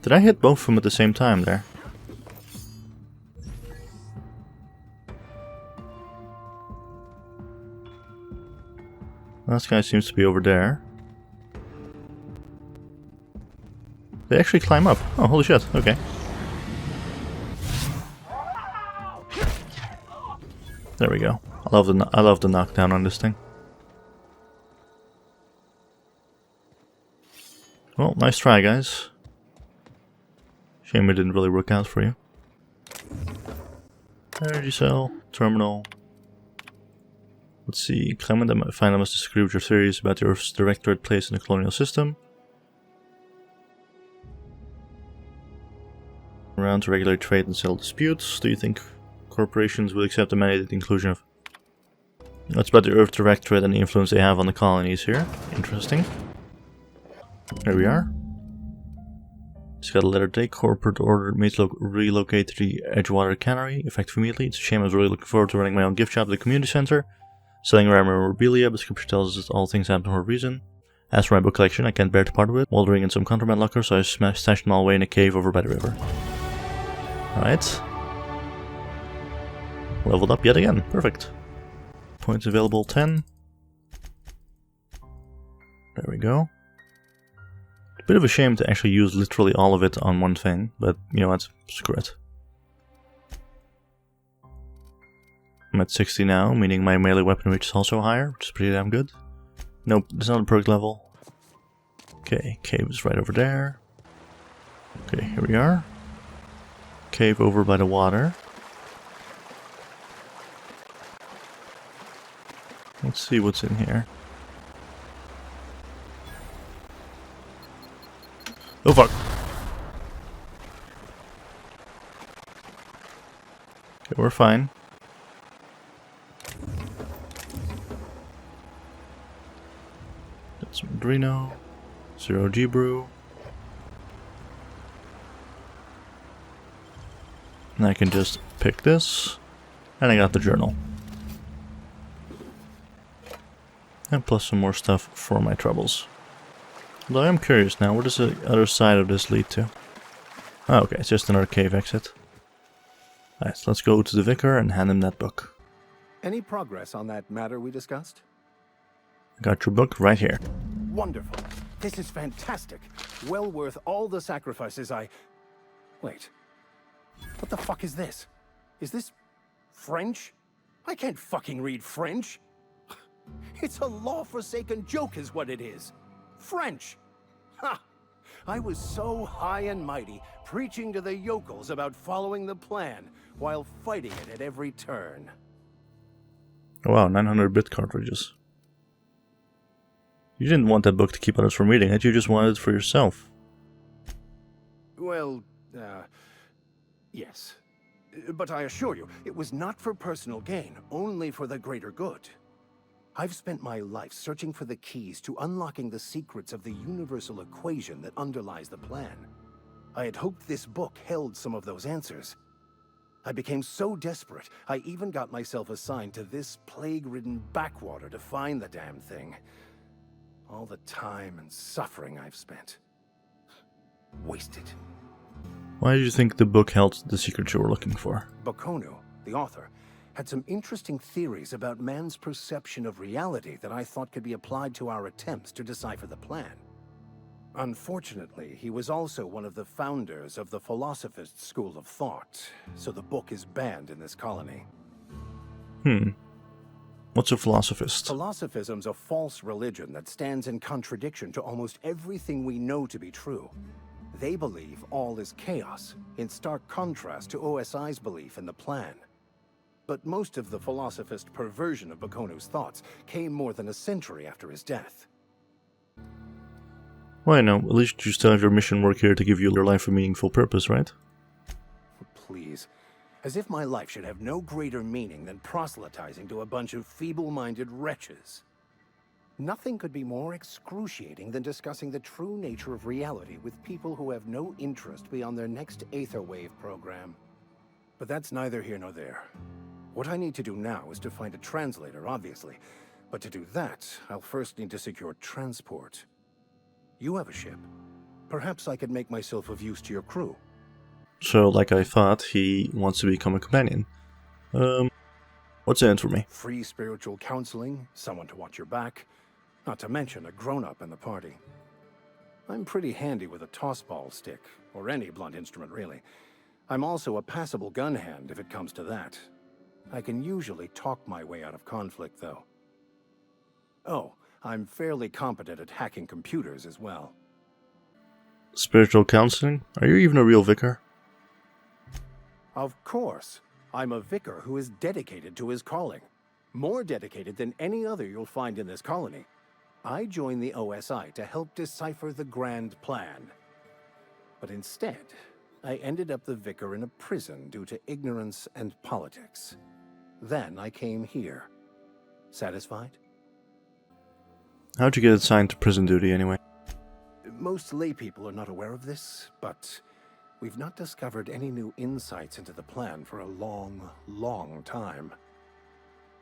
Did I hit both of them at the same time there? This guy seems to be over there. They actually climb up. Oh, holy shit. Okay. There we go. I'll I love the knockdown on this thing. Well, nice try, guys. Shame it didn't really work out for you. Energy cell, terminal. Let's see, Clement, I find I must disagree with your theories about the Earth's directorate place in the colonial system. Around to regulate trade and settle disputes. Do you think corporations will accept the mandated inclusion of... That's about the Earth directorate and the influence they have on the colonies here. Interesting. Here we are. It's got a letter today. Corporate order me to relocate to the Edgewater cannery, effective immediately. It's a shame, I was really looking forward to running my own gift shop at the community center. Selling rare memorabilia, but scripture tells us that all things happen for a reason. As for my book collection, I can't bear to part with it. Moldering in some contraband locker, so I stashed them all away in a cave over by the river. Alright. Leveled up yet again. Perfect. Points available 10. There we go. Bit of a shame to actually use literally all of it on one thing, but you know what? Screw it. I'm at 60 now, meaning my melee weapon reach is also higher, which is pretty damn good. Nope, it's not a perk level. Okay, cave is right over there. Okay, here we are. Cave over by the water. Let's see what's in here. Oh fuck. Okay, we're fine. Got some Adreno, 0G brew. And I can just pick this. And I got the journal. And plus some more stuff for my troubles. Although I am curious now, where does the other side of this lead to? Oh, okay, it's just another cave exit. Alright, so let's go to the vicar and hand him that book. Any progress on that matter we discussed? Got your book right here. Wonderful. This is fantastic. Well worth all the sacrifices I... Wait. What the fuck is this? Is this French? I can't fucking read French. It's a law-forsaken joke is what it is. French! Ha! I was so high and mighty, preaching to the yokels about following the plan, while fighting it at every turn. Oh, wow, 900-bit cartridges. You didn't want that book to keep others from reading it, you just wanted it for yourself. Well, yes. But I assure you, it was not for personal gain, only for the greater good. I've spent my life searching for the keys to unlocking the secrets of the universal equation that underlies the plan. I had hoped this book held some of those answers. I became so desperate, I even got myself assigned to this plague-ridden backwater to find the damn thing. All the time and suffering I've spent. Wasted. Why do you think the book held the secret you were looking for? Bakonu, the author, had some interesting theories about man's perception of reality that I thought could be applied to our attempts to decipher the plan. Unfortunately, he was also one of the founders of the Philosophist school of thought, so the book is banned in this colony. What's a philosophist? Philosophism's a false religion that stands in contradiction to almost everything we know to be true. They believe all is chaos, in stark contrast to OSI's belief in the plan. But most of the philosophist perversion of Bakonu's thoughts came more than a century after his death. Well, I know, at least you still have your mission work here to give your life a meaningful purpose, right? Please. As if my life should have no greater meaning than proselytizing to a bunch of feeble-minded wretches. Nothing could be more excruciating than discussing the true nature of reality with people who have no interest beyond their next Aetherwave program. But that's neither here nor there. What I need to do now is to find a translator, obviously. But to do that, I'll first need to secure transport. You have a ship. Perhaps I could make myself of use to your crew. So, like I thought, he wants to become a companion. What's in it for me? Free spiritual counseling, someone to watch your back, not to mention a grown-up in the party. I'm pretty handy with a tossball stick, or any blunt instrument really. I'm also a passable gun hand if it comes to that. I can usually talk my way out of conflict, though. Oh, I'm fairly competent at hacking computers as well. Spiritual counseling? Are you even a real vicar? Of course. I'm a vicar who is dedicated to his calling. More dedicated than any other you'll find in this colony. I joined the OSI to help decipher the grand plan. But instead, I ended up the vicar in a prison due to ignorance and politics. Then I came here. Satisfied? How'd you get assigned to prison duty anyway? Most laypeople are not aware of this, but we've not discovered any new insights into the plan for a long, long time.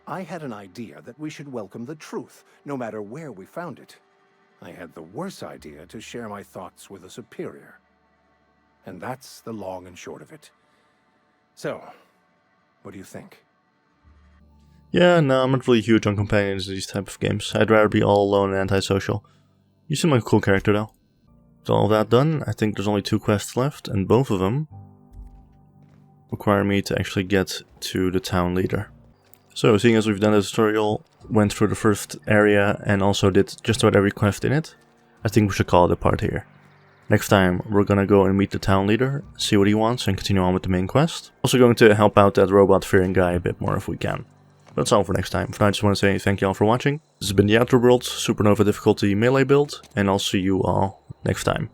I had an idea that we should welcome the truth, no matter where we found it. I had the worse idea to share my thoughts with a superior. And that's the long and short of it. So, what do you think? Yeah, no, I'm not really huge on companions in these type of games. I'd rather be all alone and antisocial. You seem like a cool character though. With all of that done, I think there's only 2 quests left, and both of them require me to actually get to the town leader. So, seeing as we've done the tutorial, went through the first area, and also did just about every quest in it, I think we should call it a part here. Next time, we're gonna go and meet the town leader, see what he wants, and continue on with the main quest. Also going to help out that robot-fearing guy a bit more if we can. That's all for next time. For now, I just want to say thank you all for watching. This has been the Outer Worlds Supernova difficulty melee build, and I'll see you all next time.